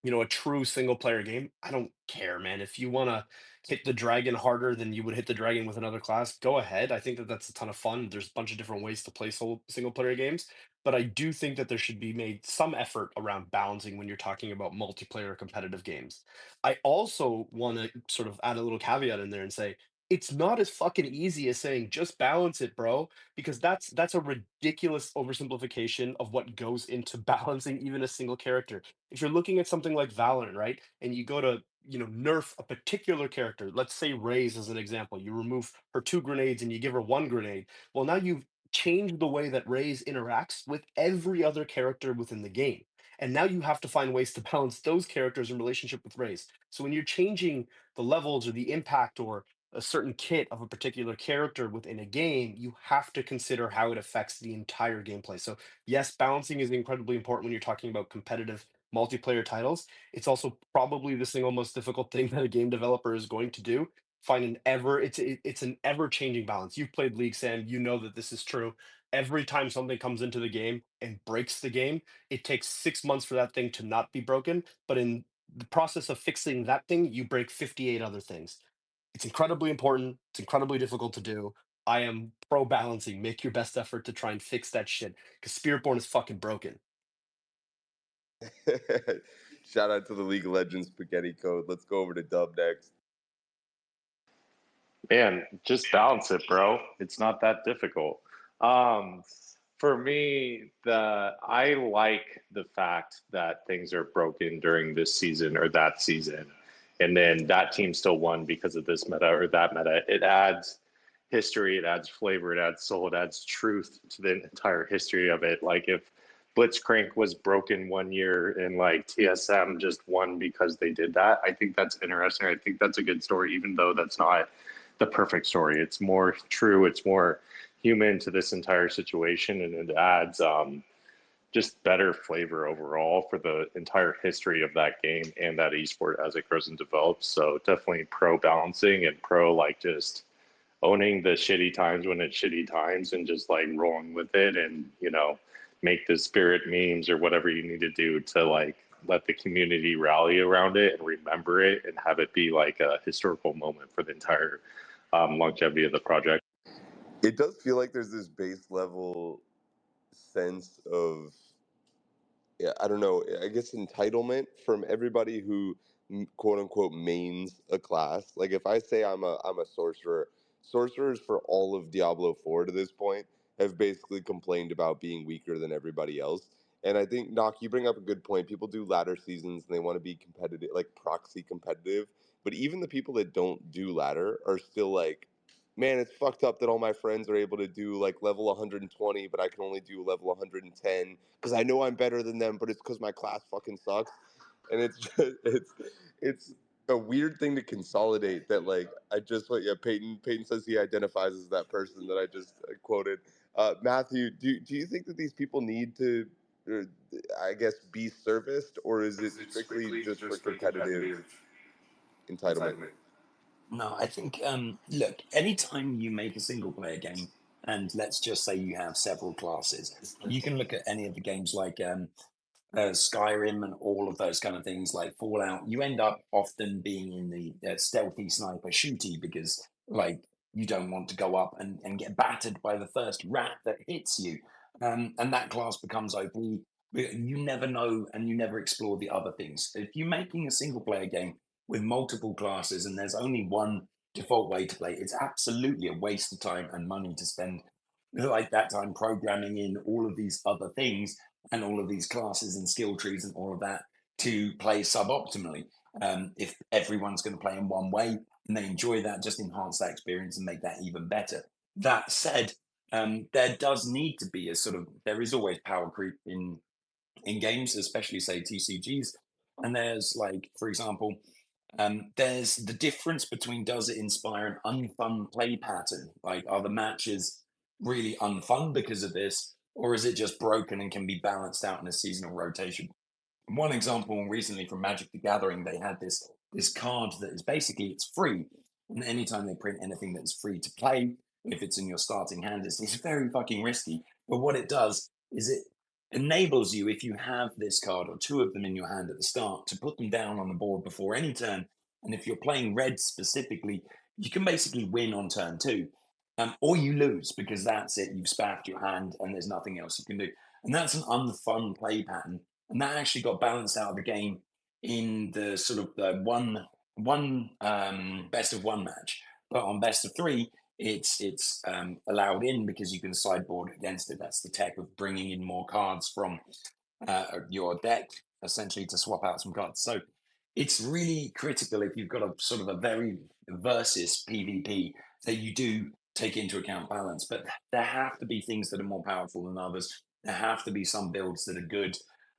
a true single player game, I don't care, man. If you want to hit the dragon harder than you would hit the dragon with another class, go ahead. I think that that's a ton of fun. There's a bunch of different ways to play single player games, but I do think that there should be made some effort around balancing when you're talking about multiplayer competitive games. I also want to sort of add a little caveat in there and say it's not as fucking easy as saying just balance it, bro, because that's a ridiculous oversimplification of what goes into balancing even a single character. If you're looking at something like Valorant, right, and you go to nerf a particular character, let's say Raze as an example, you remove her two grenades and you give her one grenade. Well, now you've changed the way that Raze interacts with every other character within the game. And now you have to find ways to balance those characters in relationship with Raze. So when you're changing the levels or the impact or a certain kit of a particular character within a game, you have to consider how it affects the entire gameplay. So yes, balancing is incredibly important when you're talking about competitive multiplayer titles. It's also probably the single most difficult thing that a game developer is going to do. Find it's an ever changing balance. You've played League, Sam. You know that this is true. Every time something comes into the game and breaks the game, it takes 6 months for that thing to not be broken. But in the process of fixing that thing, you break 58 other things. It's incredibly important. It's incredibly difficult to do. I am pro balancing. Make your best effort to try and fix that shit because Spiritborn is fucking broken. Shout out to the League of Legends spaghetti code. Let's go over to Dub next. Man, just balance it, bro. It's not that difficult. For me, I like the fact that things are broken during this season or that season, and then that team still won because of this meta or that meta. It adds history, it adds flavor, it adds soul, it adds truth to the entire history of it. Like if Blitzcrank was broken one year and like TSM just won because they did that, I think that's interesting. I think that's a good story, even though that's not the perfect story. It's more true. It's more human to this entire situation, and it adds just better flavor overall for the entire history of that game and that esport as it grows and develops. So definitely pro balancing and pro like just owning the shitty times when it's shitty times and just like rolling with it, and make the spirit memes or whatever you need to do to like let the community rally around it and remember it and have it be like a historical moment for the entire longevity of the project. It does feel like there's this base level sense of, yeah, I don't know, I guess entitlement from everybody who quote unquote mains a class. Like if I say I'm a sorcerer, sorcerers for all of Diablo 4 to this point have basically complained about being weaker than everybody else. And I think, Knock, you bring up a good point. People do ladder seasons and they want to be competitive, like proxy competitive. But even the people that don't do ladder are still like, man, it's fucked up that all my friends are able to do like level 120, but I can only do level 110 because I know I'm better than them, but it's because my class fucking sucks. And it's just, it's a weird thing to consolidate that, like, I just, what, yeah, Peyton says he identifies as that person that I just quoted. Matthew, do you think that these people need to, uh, I guess, be serviced, or is it strictly just for competitive entitlement? No, I think, look, anytime you make a single player game, and let's just say you have several classes, you can look at any of the games like Skyrim and all of those kind of things like Fallout. You end up often being in the stealthy sniper shooty because, like, you don't want to go up and get battered by the first rat that hits you. And that class becomes OP. But you never know and you never explore the other things. If you're making a single player game with multiple classes and there's only one default way to play, it's absolutely a waste of time and money to spend like that time programming in all of these other things and all of these classes and skill trees and all of that to play suboptimally. If everyone's going to play in one way and they enjoy that, just enhance that experience and make that even better. That said, there does need to be a sort of, there is always power creep in games, especially say TCGs. And there's like, for example, there's the difference between, does it inspire an unfun play pattern? Like, are the matches really unfun because of this, or is it just broken and can be balanced out in a seasonal rotation? One example recently from Magic the Gathering, they had this card that is basically, it's free, and anytime they print anything that's free to play, if it's in your starting hand, it's very fucking risky. But what it does is it enables you, if you have this card or two of them in your hand at the start, to put them down on the board before any turn. And if you're playing red specifically, you can basically win on turn two, or you lose because that's it. You've spaffed your hand and there's nothing else you can do. And that's an unfun play pattern. And that actually got balanced out of the game in the sort of one best of one match. But on best of three, it's allowed in because you can sideboard against it. That's the tech of bringing in more cards from your deck, essentially, to swap out some cards. So it's really critical if you've got a sort of a very versus PvP that you do take into account balance. But there have to be things that are more powerful than others. There have to be some builds that are good.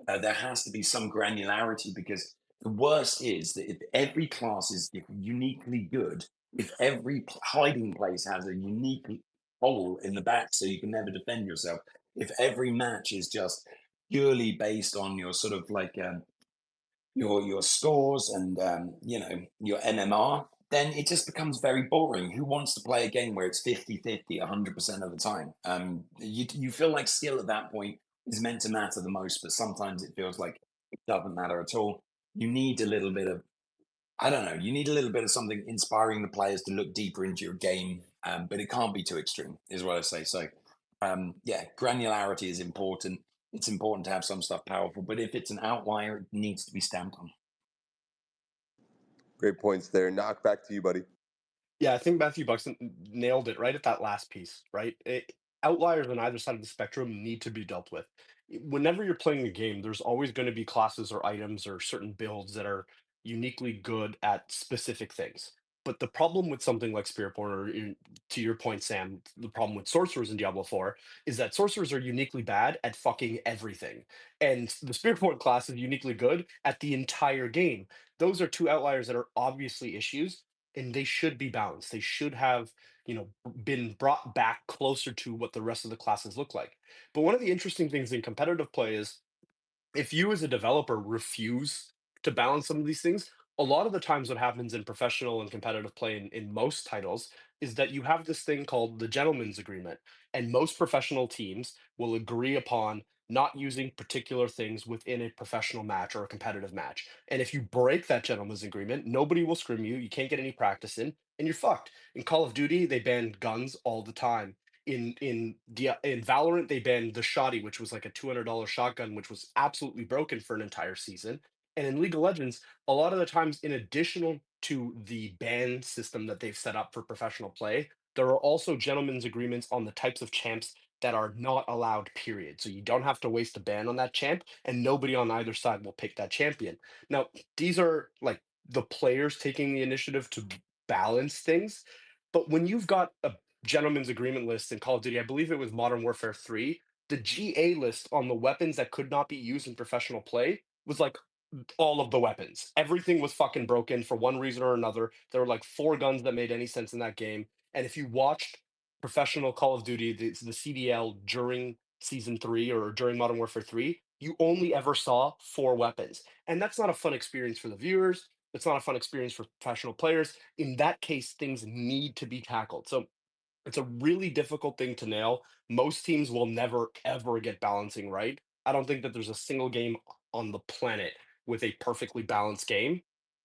There has to be some granularity, because the worst is that if every class is uniquely good, if every hiding place has a unique hole in the back so you can never defend yourself, if every match is just purely based on your sort of like your scores and your MMR, then it just becomes very boring. Who wants to play a game where it's 50-50 100% of the time? You feel like skill at that point is meant to matter the most, but sometimes it feels like it doesn't matter at all. You need a little bit of, I don't know, you need a little bit of something inspiring the players to look deeper into your game, but it can't be too extreme, is what I say. So, yeah, granularity is important. It's important to have some stuff powerful, but if it's an outlier, it needs to be stamped on. Great points there. Knock, back to you, buddy. Yeah, I think Matthew Buxton nailed it right at that last piece, right? Outliers on either side of the spectrum need to be dealt with. Whenever you're playing a game, there's always going to be classes or items or certain builds that are uniquely good at specific things. But the problem with something like Spiritborn, or to your point, Sam, the problem with sorcerers in Diablo 4 is that sorcerers are uniquely bad at fucking everything. And the Spiritborn class is uniquely good at the entire game. Those are two outliers that are obviously issues, and they should be balanced. They should have, been brought back closer to what the rest of the classes look like. But one of the interesting things in competitive play is if you as a developer refuse to balance some of these things, a lot of the times what happens in professional and competitive play in most titles is that you have this thing called the gentleman's agreement. And most professional teams will agree upon not using particular things within a professional match or a competitive match. And if you break that gentleman's agreement, nobody will scrim you. You can't get any practice in, and you're fucked. In Call of Duty, they ban guns all the time. In Valorant, they banned the shoddy, which was like a $200 shotgun, which was absolutely broken for an entire season. And in League of Legends, a lot of the times, in additional to the ban system that they've set up for professional play, there are also gentlemen's agreements on the types of champs that are not allowed, period. So you don't have to waste a ban on that champ, and nobody on either side will pick that champion. Now, these are like the players taking the initiative to balance things. But when you've got a gentleman's agreement list in Call of Duty, I believe it was Modern Warfare 3, the GA list on the weapons that could not be used in professional play was like all of the weapons. Everything was fucking broken for one reason or another. There were like 4 guns that made any sense in that game. And if you watched professional Call of Duty, the CDL during season 3 or during Modern Warfare 3, you only ever saw 4 weapons. And that's not a fun experience for the viewers. It's not a fun experience for professional players. In that case, things need to be tackled. So it's a really difficult thing to nail. Most teams will never ever get balancing right. I don't think that there's a single game on the planet with a perfectly balanced game,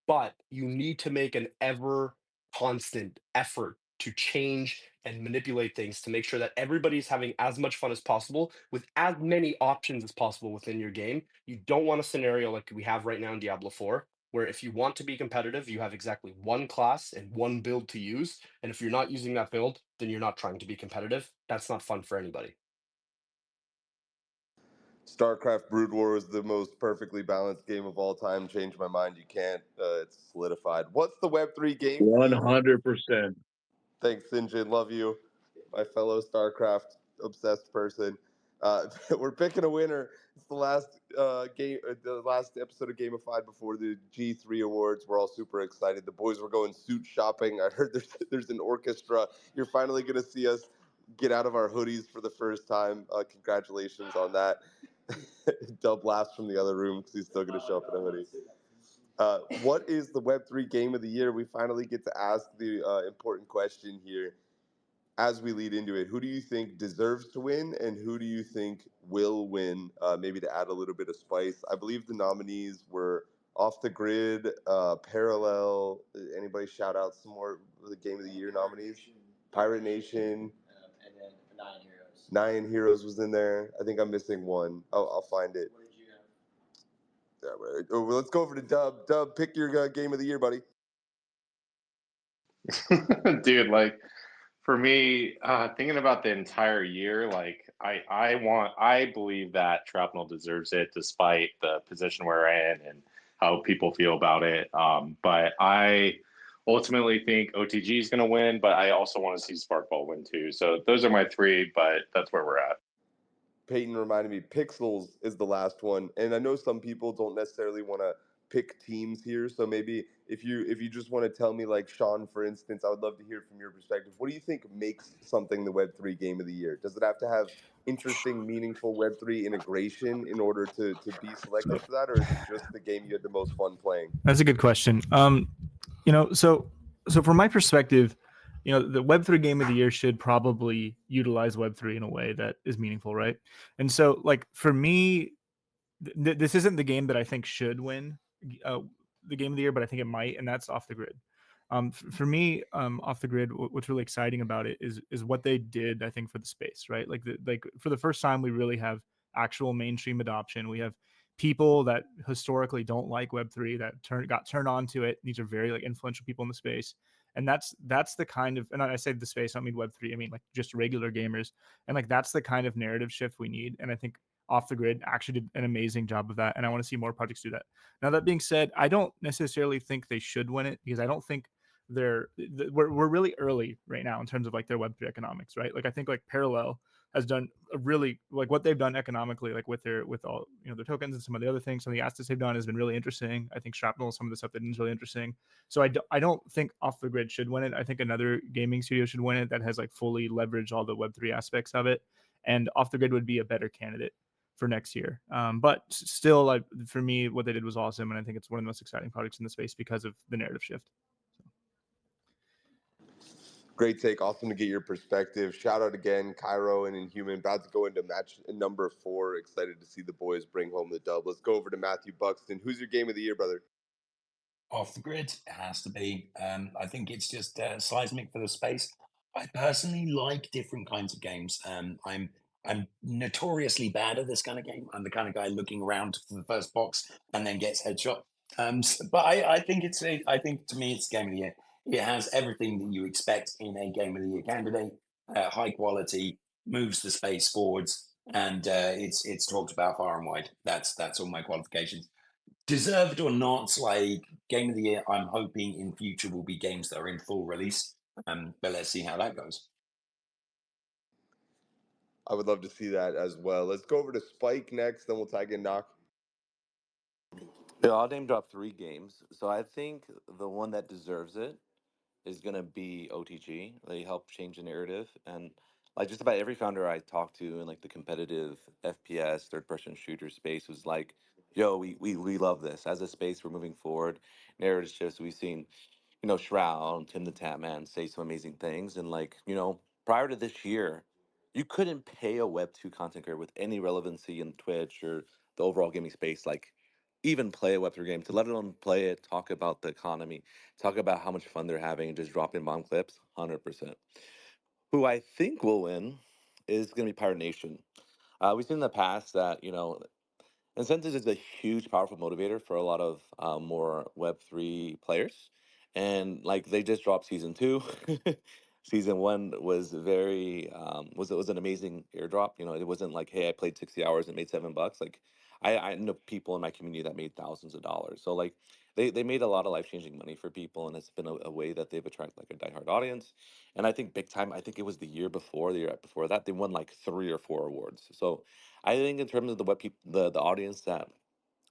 but you need to make an ever constant effort to change and manipulate things to make sure that everybody's having as much fun as possible with as many options as possible within your game. You don't want a scenario like we have right now in Diablo 4, where if you want to be competitive, you have exactly one class and one build to use. And if you're not using that build, then you're not trying to be competitive. That's not fun for anybody. StarCraft Brood War is the most perfectly balanced game of all time. Change my mind, you can't. It's solidified. What's the Web3 game? 100%. Thanks, Sinjin. Love you, my fellow StarCraft obsessed person. We're picking a winner. It's the last the last episode of Gamified before the G3 awards. We're all super excited. The boys were going suit shopping. I heard there's an orchestra. You're finally gonna see us get out of our hoodies for the first time. Congratulations on that. Dub laughs from the other room because he's still gonna show up in a hoodie. What is the Web3 game of the year? We finally get to ask the important question here as we lead into it. Who do you think deserves to win, and who do you think will win? Maybe to add a little bit of spice. I believe the nominees were Off the Grid, Parallel. Anybody shout out some more of the Game of the Year nominees? Pirate Nation. And then 9 Heroes. 9 Heroes was in there. I think I'm missing one. I'll find it. What did you have? Yeah, well, let's go over to Dub. Dub, pick your Game of the Year, buddy. Dude, like for me, thinking about the entire year, like I believe that Shrapnel deserves it despite the position we're in and how people feel about it. But I ultimately think OTG is going to win, but I also want to see Sparkball win too. So those are my 3, but that's where we're at. Peyton reminded me Pixels is the last one, and I know some people don't necessarily want to pick teams here, so maybe if you just want to tell me, like Sean, for instance, I would love to hear from your perspective. What do you think makes something the Web3 game of the year? Does it have to have interesting, meaningful Web3 integration in order to be selected for that, or is it just the game you had the most fun playing? That's a good question. So from my perspective, the Web3 game of the year should probably utilize Web3 in a way that is meaningful, right? And so, like, for me, this isn't the game that I think should win the game of the year, but I think it might, and that's Off the Grid. For me, Off the Grid, what's really exciting about it is what they did, I think, for the space, right? Like for the first time, we really have actual mainstream adoption. We have people that historically don't like Web3 that got turned on to it. These are very like influential people in the space, And that's the kind of, and I say the space, I don't mean Web3, I mean like just regular gamers. And like that's the kind of narrative shift we need. And I think Off the Grid actually did an amazing job of that. And I want to see more projects do that. Now, that being said, I don't necessarily think they should win it, because I don't think we're really early right now in terms of like their Web3 economics, right? Like I think like Parallel has done a really, like what they've done economically, like with all, you know, their tokens and some of the other things, some of the assets they've done has been really interesting. I think Shrapnel, some of the stuff that is really interesting. So I don't think Off the Grid should win it. I think another gaming studio should win it that has like fully leveraged all the Web3 aspects of it. And Off the Grid would be a better candidate for next year. But still, like for me, what they did was awesome, and I think it's one of the most exciting projects in the space because of the narrative shift. Great take. Awesome to get your perspective. Shout out again, Cairo and Inhuman. About to go into match number 4. Excited to see the boys bring home the dub. Let's go over to Matthew Buxton. Who's your game of the year, brother? Off the Grid, it has to be. I think it's just seismic for the space. I personally like different kinds of games. I'm notoriously bad at this kind of game. I'm the kind of guy looking around for the first box and then gets headshot. But I think I think to me it's game of the year. It has everything that you expect in a game of the year candidate. High quality, moves the space forwards, and it's talked about far and wide. That's all my qualifications. Deserved or not, like game of the year, I'm hoping in future will be games that are in full release. But let's see how that goes. I would love to see that as well. Let's go over to Spike next, then we'll tag in Knock. Yeah, I'll name drop 3 games. So I think the one that deserves it is gonna be OTG. They help change the narrative, and like just about every founder I talked to in like the competitive FPS third person shooter space was like, "Yo, we love this as a space. We're moving forward. Narrative shifts. We've seen, you know, Shroud, Tim the Tatman say some amazing things, and like, you know, prior to this year, you couldn't pay a Web2 content creator with any relevancy in Twitch or the overall gaming space, like even play a Web3 game, to let alone play it, talk about the economy, talk about how much fun they're having, and just drop in bomb clips, 100%. Who I think will win is going to be Pirate Nation. We've seen in the past that, you know, incentives is a huge, powerful motivator for a lot of more Web3 players. And like they just dropped season 2. Season 1 was very was an amazing airdrop. You know, it wasn't like, hey, I played 60 hours and made $7. Like I know people in my community that made thousands of dollars. So like they made a lot of life-changing money for people, and it's been a way that they've attracted like a diehard audience. And I think big time, I think it was the year before that, they won like 3 or 4 awards. So I think in terms of the what people, the audience that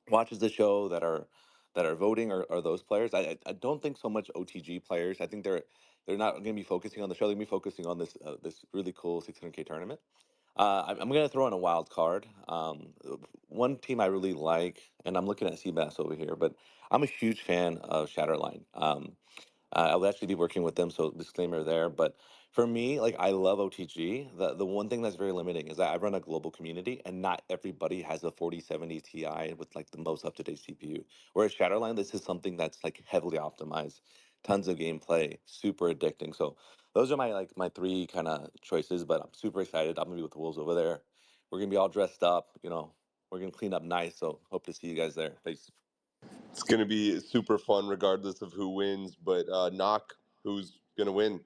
watches the show, that are voting, are those players. I don't think so much OTG players. I think they're not going to be focusing on the show. They're going to be focusing on this really cool 600K tournament. I'm going to throw in a wild card. One team I really like, and I'm looking at Seabass over here, but I'm a huge fan of Shatterline. I'll actually be working with them, so disclaimer there. But for me, like I love OTG. The one thing that's very limiting is that I run a global community, and not everybody has a 4070 Ti with like the most up to date CPU. Whereas Shadowline, this is something that's like heavily optimized, tons of gameplay, super addicting. So those are my 3 kind of choices. But I'm super excited. I'm gonna be with the Wolves over there. We're gonna be all dressed up. You know, we're gonna clean up nice. So hope to see you guys there. Thanks. It's going to be super fun regardless of who wins, but Knock, who's going to win?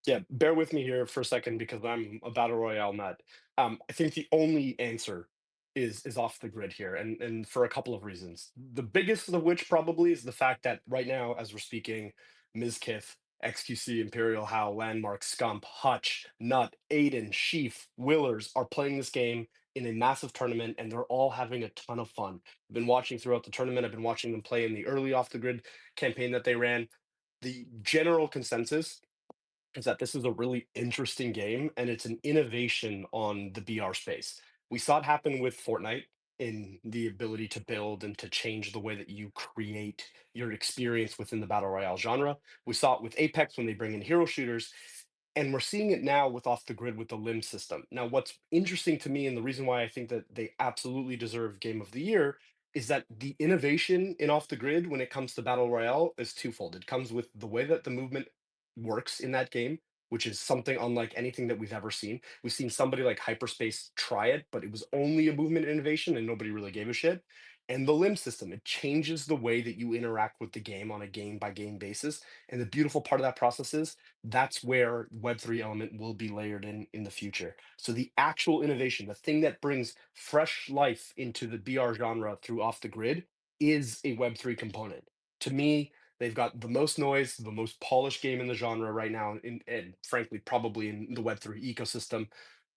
Yeah, bear with me here for a second because I'm a battle royale nut. I think the only answer is off the grid here, and for a couple of reasons. The biggest of which probably is the fact that right now, as we're speaking, Mizkith, XQC, Imperial, Howl, Landmark, Scump, Hutch, Nut, Aiden, Sheaf, Willers are playing this game in a massive tournament, and they're all having a ton of fun. I've been watching throughout the tournament. I've been watching them play in the early off the grid campaign that they ran. The general consensus is that this is a really interesting game and it's an innovation on the BR space. We saw it happen with Fortnite in the ability to build and to change the way that you create your experience within the battle royale genre. We saw it with Apex when they bring in hero shooters, and we're seeing it now with off the grid with the limb system. Now, what's interesting to me and the reason why I think that they absolutely deserve game of the year is that the innovation in off the grid when it comes to battle royale is twofold. It comes with the way that the movement works in that game, which is something unlike anything that we've ever seen. We've seen somebody like Hyperspace try it, but it was only a movement innovation and nobody really gave a shit. and the limb system. It changes the way that you interact with the game on a game by game basis. And the beautiful part of that process is that's where Web3 element will be layered in the future. So the actual innovation, the thing that brings fresh life into the BR genre through Off the Grid, is a Web3 component. To me, they've got the most noise, the most polished game in the genre right now, and frankly, probably in the Web3 ecosystem.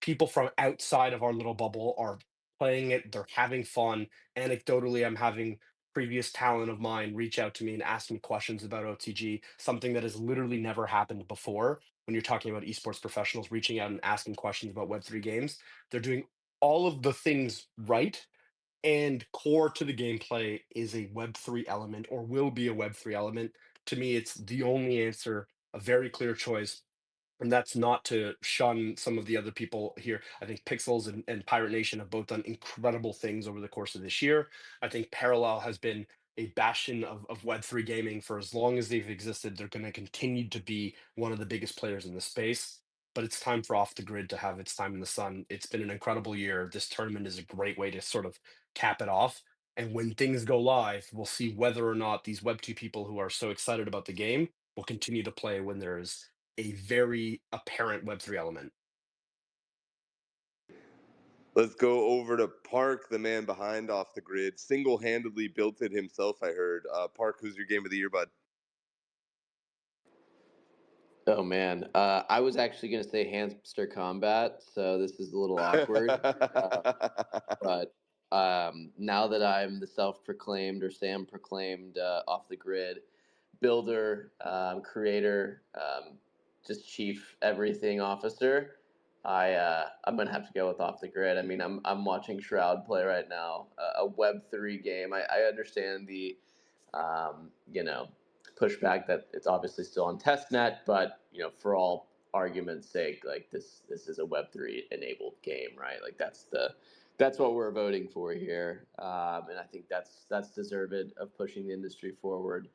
People from outside of our little bubble are playing it, they're having fun. Anecdotally, I'm having previous talent of mine reach out to me and ask me questions about OTG, something that has literally never happened before. When you're talking about esports professionals reaching out and asking questions about Web3 games, they're doing all of the things right, and core to the gameplay is a Web3 element or will be a Web3 element. To me, it's the only answer, a very clear choice. And that's not to shun some of the other people here. I think Pixels and Pirate Nation have both done incredible things over the course of this year. I think Parallel has been a bastion of Web3 gaming for as long as they've existed. They're going to continue to be one of the biggest players in the space. But it's time for Off the Grid to have its time in the sun. It's been an incredible year. This tournament is a great way to sort of cap it off. And when things go live, we'll see whether or not these Web2 people who are so excited about the game will continue to play when there's a very apparent Web3 element. Let's go over to Park, the man behind Off the Grid. Single-handedly built it himself, I heard. Park, who's your game of the year, bud? Oh man, I was actually going to say Hamster Combat, so this is a little awkward. But now that I'm the self-proclaimed or Sam-proclaimed Off the Grid builder, creator, just chief everything officer, I'm gonna have to go with Off the Grid. I mean, I'm watching Shroud play right now, a Web3 game. I understand the you know, pushback that it's obviously still on testnet, but for all argument's sake, like this is a Web3 enabled game, right? Like that's what we're voting for here, and I think that's deserved of pushing the industry forward.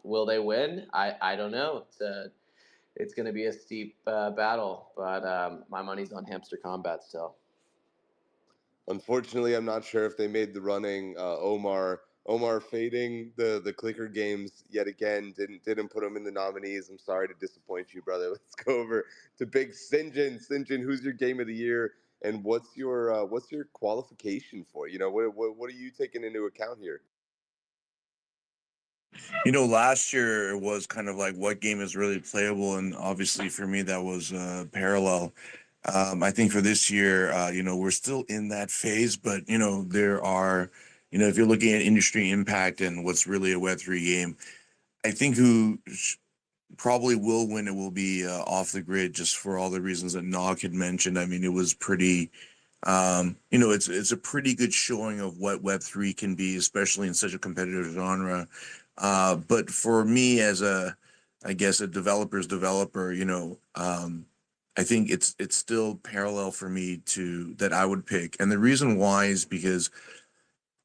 Will they win? I don't know. It's going to be a steep battle, but my money's on Hamster Combat still. Unfortunately, I'm not sure if they made the running. Omar fading the clicker games yet again. Didn't put him in the nominees. I'm sorry to disappoint you, brother. Let's go over to Big Sinjin. Sinjin, who's your game of the year, and what's your qualification for? What are you taking into account here? Last year it was kind of like what game is really playable, and obviously for me that was Parallel. I think for this year, we're still in that phase, but there are, if you're looking at industry impact and what's really a Web3 game, I think probably will win it will be Off the Grid, just for all the reasons that Nog had mentioned. I mean, it was pretty. It's a pretty good showing of what Web3 can be, especially in such a competitive genre. But for me, as I guess a developer's developer, I think it's still Parallel for me that I would pick, and the reason why is because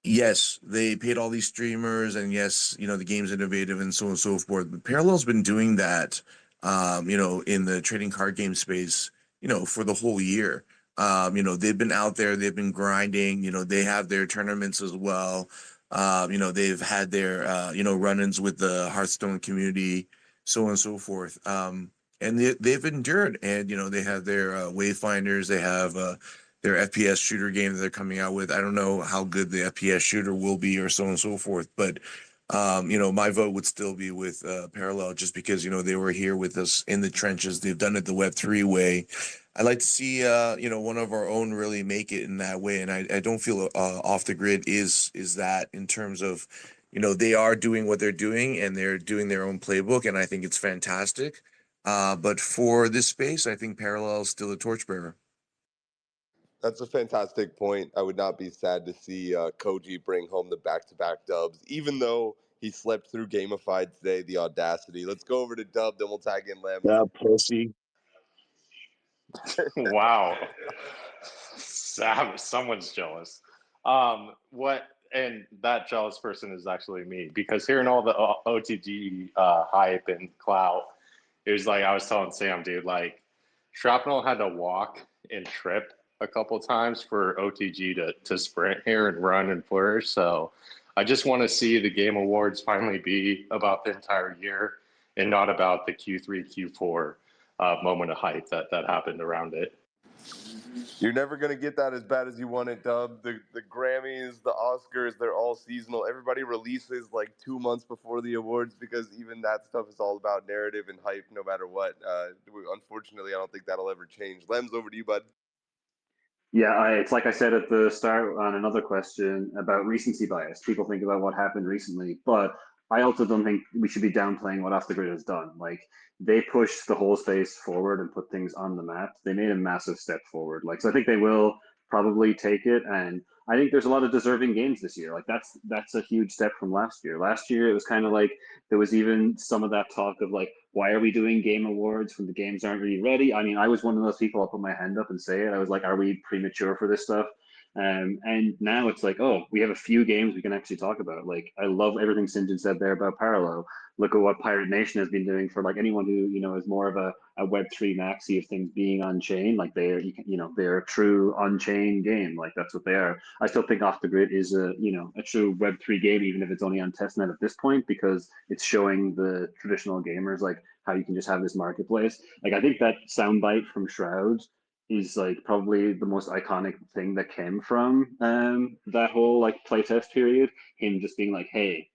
yes, they paid all these streamers, and yes, the game's innovative and so on and so forth. But Parallel's been doing that, in the trading card game space, for the whole year. They've been out there, they've been grinding. They have their tournaments as well. They've had their run-ins with the Hearthstone community, so on and so forth. And they've endured, and they have their Wayfinders, they have their FPS shooter game that they're coming out with. I don't know how good the FPS shooter will be or so on and so forth, but my vote would still be with Parallel, just because they were here with us in the trenches. They've done it the Web3 way. I'd like to see one of our own really make it in that way, and I don't feel Off the Grid is that, in terms of they are doing what they're doing and they're doing their own playbook, and I think it's fantastic. But for this space, I think Parallel is still a torchbearer. That's a fantastic point. I would not be sad to see Koji bring home the back-to-back dubs, even though he slept through Gamified today. The audacity. Let's go over to Dub, then we'll tag in Lem. Yeah, pussy. Wow. Someone's jealous. And that jealous person is actually me, because hearing all the OTG hype and clout, it was like I was telling Sam, dude, like Shrapnel had to walk and trip a couple times for OTG to sprint here and run and flourish. So I just want to see the Game Awards finally be about the entire year and not about the Q3, Q4 moment of hype that happened around it. You're never going to get that as bad as you want it, Dub. The Grammys, the Oscars, they're all seasonal. Everybody releases like 2 months before the awards because even that stuff is all about narrative and hype no matter what. Unfortunately, I don't think that'll ever change. Lems, over to you, bud. Yeah, it's like I said at the start on another question about recency bias. People think about what happened recently, but I also don't think we should be downplaying what Off the Grid has done. Like, they pushed the whole space forward and put things on the map. They made a massive step forward. Like, so I think they will probably take it, and I think there's a lot of deserving games this year. Like, that's a huge step from last year. Last year it was kind of like there was even some of that talk of like, why are we doing game awards when the games aren't really ready? I mean, I was one of those people. I'll put my hand up and say it. I was like, are we premature for this stuff? And now it's like, oh, we have a few games we can actually talk about. Like, I love everything Sinjin said there about Parallel. Look at what Pirate Nation has been doing for like anyone who is more of a Web3 maxi of things being on chain. Like they're a true on chain game. Like that's what they are. I still think Off the Grid is a true Web3 game, even if it's only on testnet at this point, because it's showing the traditional gamers like how you can just have this marketplace. Like I think that soundbite from Shroud is like probably the most iconic thing that came from that whole like playtest period. Him just being like, "Hey,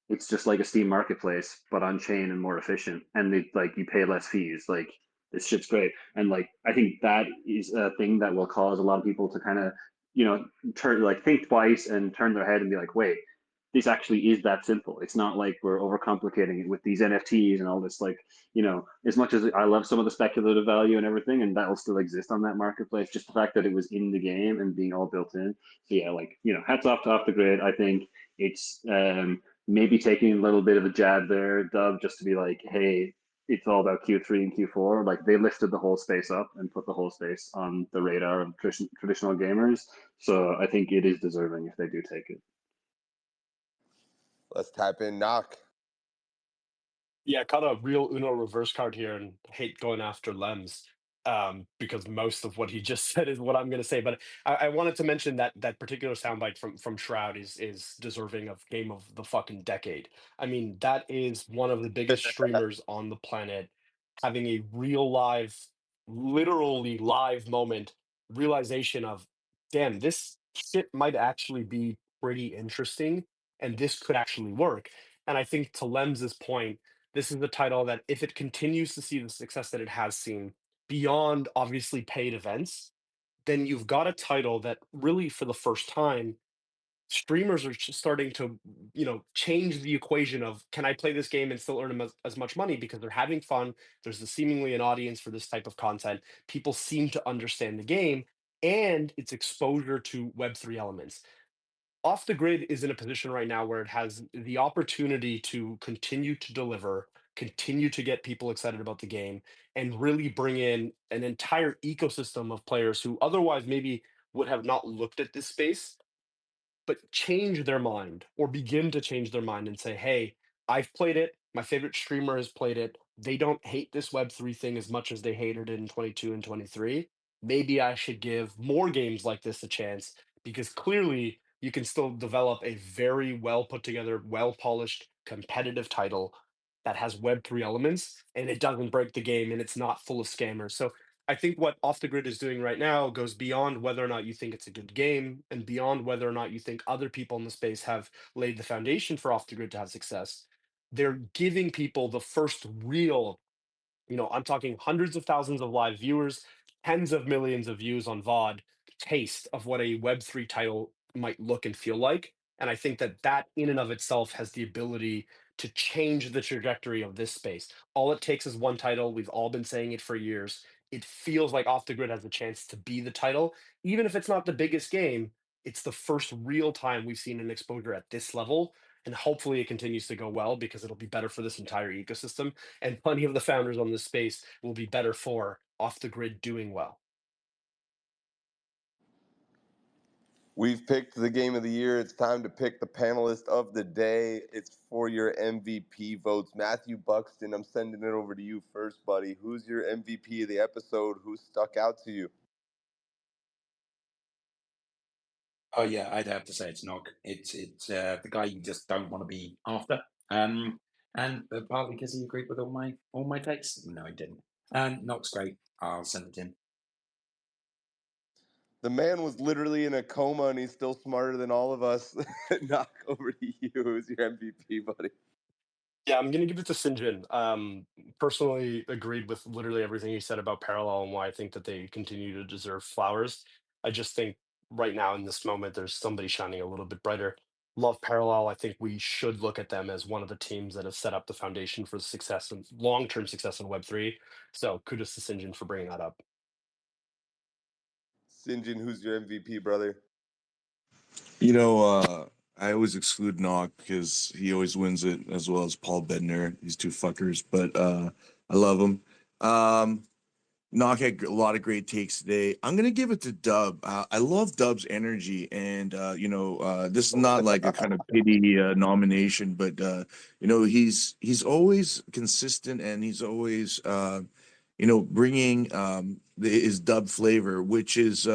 it's just like a Steam marketplace, but on chain and more efficient, and you pay less fees. Like this shit's great." And like I think that is a thing that will cause a lot of people to kind of think twice and turn their head and be like, "Wait, this actually is that simple. It's not like we're overcomplicating it with these NFTs and all this." Like, as much as I love some of the speculative value and everything, and that will still exist on that marketplace, just the fact that it was in the game and being all built in. So yeah, like, hats off to Off the Grid. I think it's maybe taking a little bit of a jab there, Dub, just to be like, hey, it's all about Q3 and Q4. Like they lifted the whole space up and put the whole space on the radar of traditional gamers. So I think it is deserving if they do take it. Let's tap in Knock. Yeah, kind of real Uno reverse card here, and hate going after Lems because most of what he just said is what I'm going to say. But I wanted to mention that particular soundbite from Shroud is deserving of game of the fucking decade. I mean, that is one of the biggest streamers on the planet having a real live, literally live moment realization of, damn, this shit might actually be pretty interesting, and this could actually work. And I think to Lems's point, this is the title that, if it continues to see the success that it has seen beyond obviously paid events, then you've got a title that really, for the first time, streamers are just starting to, change the equation of, can I play this game and still earn as much money, because they're having fun. There's seemingly an audience for this type of content. People seem to understand the game and its exposure to Web3 elements. Off the Grid is in a position right now where it has the opportunity to continue to deliver, continue to get people excited about the game, and really bring in an entire ecosystem of players who otherwise maybe would have not looked at this space, but change their mind or begin to change their mind and say, hey, I've played it. My favorite streamer has played it. They don't hate this Web3 thing as much as they hated it in 22 and 23. Maybe I should give more games like this a chance, because clearly you can still develop a very well put together, well polished, competitive title that has Web3 elements, and it doesn't break the game, and it's not full of scammers. So I think what Off the Grid is doing right now goes beyond whether or not you think it's a good game, and beyond whether or not you think other people in the space have laid the foundation for Off the Grid to have success. They're giving people the first real, I'm talking hundreds of thousands of live viewers, tens of millions of views on VOD, taste of what a Web3 title might look and feel like. And I think that in and of itself has the ability to change the trajectory of this space. All it takes is one title. We've all been saying it for years. It feels like Off the Grid has a chance to be the title. Even if it's not the biggest game, it's the first real time we've seen an exposure at this level. And hopefully it continues to go well, because it'll be better for this entire ecosystem, and plenty of the founders on this space will be better for Off the Grid doing well. We've picked the game of the year. It's time to pick the panelist of the day. It's for your MVP votes. Matthew Buxton, I'm sending it over to you first, buddy. Who's your MVP of the episode? Who stuck out to you? Oh yeah, I'd have to say it's Nog. It's the guy you just don't want to be after. And partly because he agreed with all my takes. No, he didn't. Nog's great. I'll send it to him. The man was literally in a coma, and he's still smarter than all of us. Knock over to you. Who's your MVP, buddy? Yeah, I'm gonna give it to Sinjin. Personally agreed with literally everything he said about Parallel and why I think that they continue to deserve flowers. I just think right now in this moment, there's somebody shining a little bit brighter. Love Parallel. I think we should look at them as one of the teams that have set up the foundation for success and long-term success in Web3. So kudos to Sinjin for bringing that up. Sinjin, who's your MVP, brother? I always exclude Nock because he always wins it, as well as Paul Bednar. These two fuckers, but I love them. Nock had a lot of great takes today. I'm gonna give it to Dub. I love Dub's energy, and this is not like a kind of pity nomination, but he's always consistent, and he's always bringing his Dub flavor, which is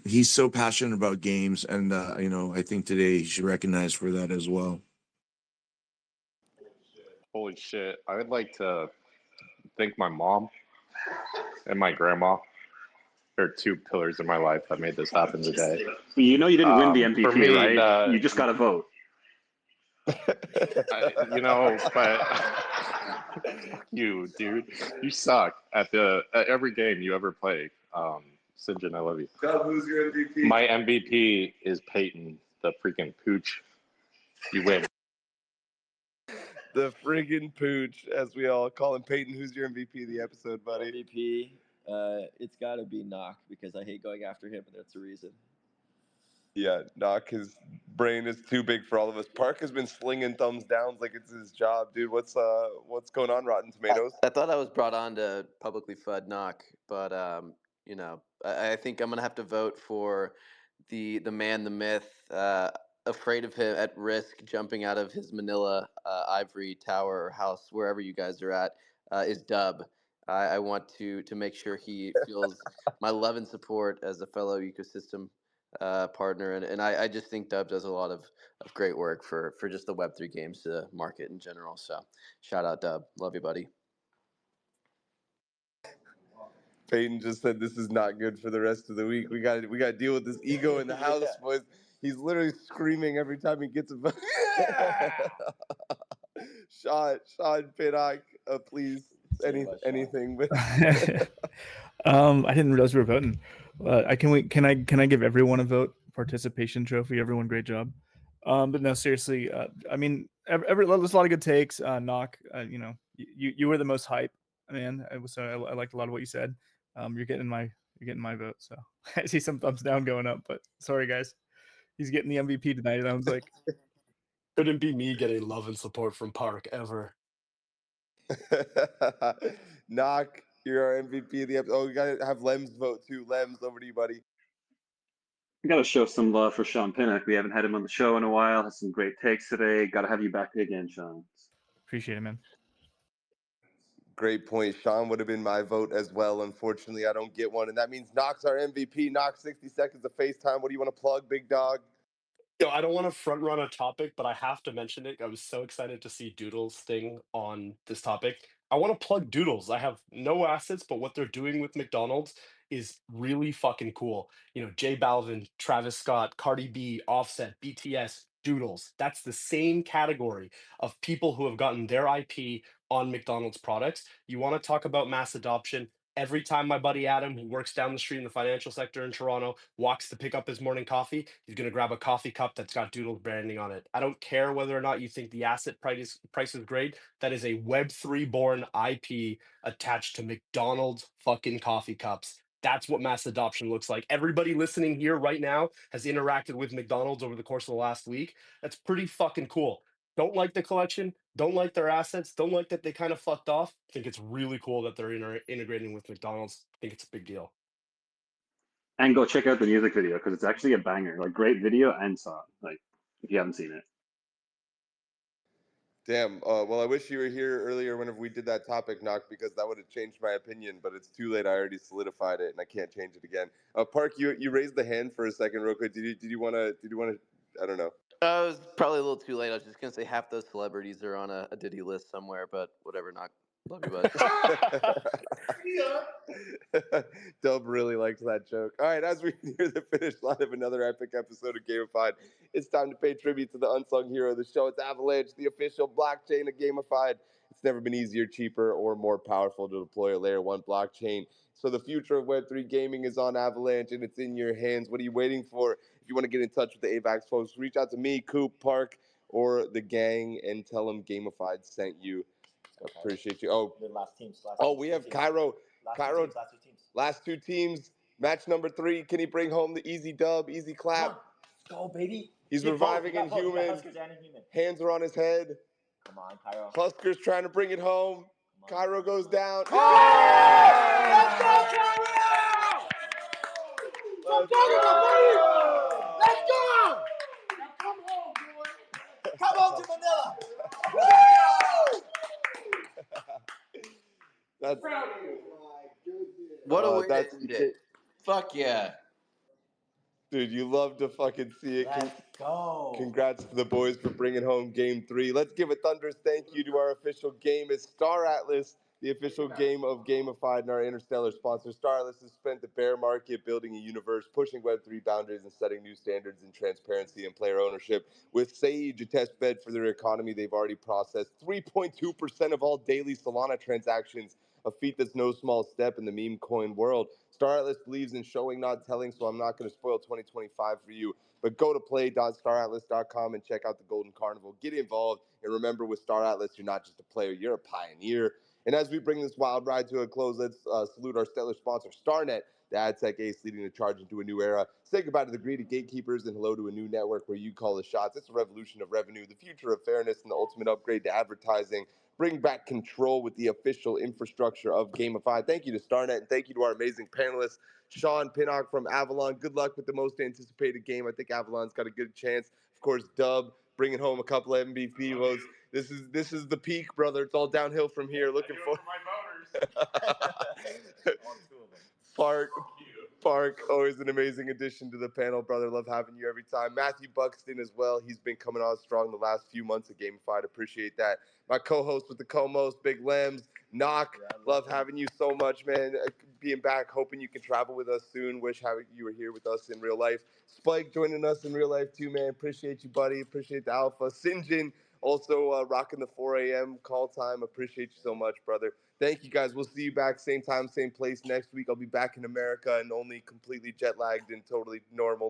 he's so passionate about games, and I think today he should recognize for that as well. Holy shit. I would like to thank my mom and my grandma. They're two pillars in my life that made this happen today. You know you didn't win the MVP, for me, right? You just got to vote. But fuck you, dude. You suck at every game you ever play. Sinjin, I love you. Dub, who's your MVP? My MVP is Peyton, the freaking pooch. You win. The friggin' pooch, as we all call him. Peyton, who's your MVP of the episode, buddy? MVP, it's got to be Knock because I hate going after him, and that's the reason. Yeah, Knock, his brain is too big for all of us. Park has been slinging thumbs downs like it's his job, dude. What's going on, Rotten Tomatoes? I thought I was brought on to publicly FUD Knock, but I think I'm gonna have to vote for the man, the myth, afraid of him, at risk, jumping out of his Manila ivory tower or house, wherever you guys are at, is Dub. I want to make sure he feels my love and support as a fellow ecosystem partner, and I just think Dub does a lot of great work for just the Web3 games market in general. So shout out Dub, love you, buddy. Peyton just said this is not good for the rest of the week. We got to deal with this ego in the house, boys. He's literally screaming every time he gets a vote. Sean Pinnock, please, anything. But I didn't realize we were voting. Can I give everyone a vote participation trophy? Everyone, great job. But no, seriously. I mean, there's a lot of good takes. Knock. You were the most hype, man. I liked a lot of what you said. You're getting my vote. So I see some thumbs down going up, but sorry guys. He's getting the MVP tonight, and I was like, Couldn't be me getting love and support from Park ever. Knock, you're our MVP of the episode. Oh, we gotta have Lem's vote too. Lems, over to you, buddy. We got to show some love for Sean Pinnock. We haven't had him on the show in a while. Has some great takes today. Got to have you back again, Sean. appreciate it, man. Great point. Sean would have been my vote as well. Unfortunately, I don't get one, and that means Knock's our MVP. Knock, 60 seconds of FaceTime. What do you want to plug, big dog? I don't want to front run a topic, but I have to mention it. I was so excited to see Doodles' thing on this topic. I want to plug Doodles. I have no assets, but what they're doing with McDonald's is really fucking cool. J Balvin, Travis Scott, Cardi B, Offset, BTS, Doodles. That's the same category of people who have gotten their IP on McDonald's products. You want to talk about mass adoption? Every time my buddy Adam, who works down the street in the financial sector in Toronto, walks to pick up his morning coffee, he's going to grab a coffee cup that's got Doodles branding on it. I don't care whether or not you think the asset price is great. That is a Web3 born IP attached to McDonald's fucking coffee cups. That's what mass adoption looks like. Everybody listening here right now has interacted with McDonald's over the course of the last week. That's pretty fucking cool. Don't like the collection, don't like their assets, don't like that they kind of fucked off. I think it's really cool that they're integrating with McDonald's. I think it's a big deal. And go check out the music video because it's actually a banger. Like, great video and song. Like, if you haven't seen it. Damn. Well, I wish you were here earlier whenever we did that topic, Knock, because that would have changed my opinion. But it's too late. I already solidified it, and I can't change it again. Park, you raised the hand for a second, real quick. Did you want to? I don't know. It was probably a little too late. I was just gonna say half those celebrities are on a Diddy list somewhere, but whatever. Not love you, bud. Dub really likes that joke. All right, as we near the finish line of another epic episode of Gamified, it's time to pay tribute to the unsung hero of the show. It's Avalanche, the official blockchain of Gamified. It's never been easier, cheaper, or more powerful to deploy a layer 1 blockchain. So the future of Web3 gaming is on Avalanche, and it's in your hands. What are you waiting for? If you want to get in touch with the AVAX folks, reach out to me, Coop, Park, or the gang, and tell them Gamified sent you. Appreciate you. Oh, The last teams. we have Cairo. Cairo. Last two teams. Match number 3. Can he bring home the easy dub, easy clap? Go, baby. He's reviving in human. Hands are on his head. Come on, Cairo. Huskers trying to bring it home. Cairo goes down. Let's go, Cairo! Let's go! Let's go! Now come home, boy. Come home to Manila. That's Proud of you. What a way to that's end it. Fuck yeah. dude, you love to fucking see it. Let's go. Congrats to the boys for bringing home Game 3. Let's give a thunderous thank you to our official game. It's Star Atlas, the official game of Gamified and our interstellar sponsor. Star Atlas has spent the bear market building a universe, pushing Web3 boundaries and setting new standards in transparency and player ownership. With Sage, a test bed for their economy, they've already processed 3.2% of all daily Solana transactions, a feat that's no small step in the meme coin world. Star Atlas believes in showing, not telling, so I'm not going to spoil 2025 for you. But go to play.staratlas.com and check out the Golden Carnival. Get involved. And remember, with Star Atlas, you're not just a player, you're a pioneer. And as we bring this wild ride to a close, let's salute our stellar sponsor, StarNet, the ad tech ace leading the charge into a new era. Say goodbye to the greedy gatekeepers and hello to a new network where you call the shots. It's a revolution of revenue, the future of fairness, and the ultimate upgrade to advertising. Bring back control with the official infrastructure of Gamified. Thank you to StarNet, and thank you to our amazing panelists, Sean Pinnock from Avalon. Good luck with the most anticipated game. I think Avalon's got a good chance. Of course, Dub bringing home a couple of MVP votes. This is the peak, brother. It's all downhill from here. Looking for my voters. Park, always an amazing addition to the panel, brother. Love having you every time. Matthew Buxton as well. He's been coming on strong the last few months of Gamified. Appreciate that. My co-host with the co-most, Big Lems. Knock, love having you so much, man. Being back, hoping you can travel with us soon. Wish you were here with us in real life. Spike joining us in real life too, man. Appreciate you, buddy. Appreciate the alpha. Sinjin also rocking the 4 a.m. call time. Appreciate you so much, brother. Thank you, guys. We'll see you back same time, same place next week. I'll be back in America and only completely jet lagged and totally normal.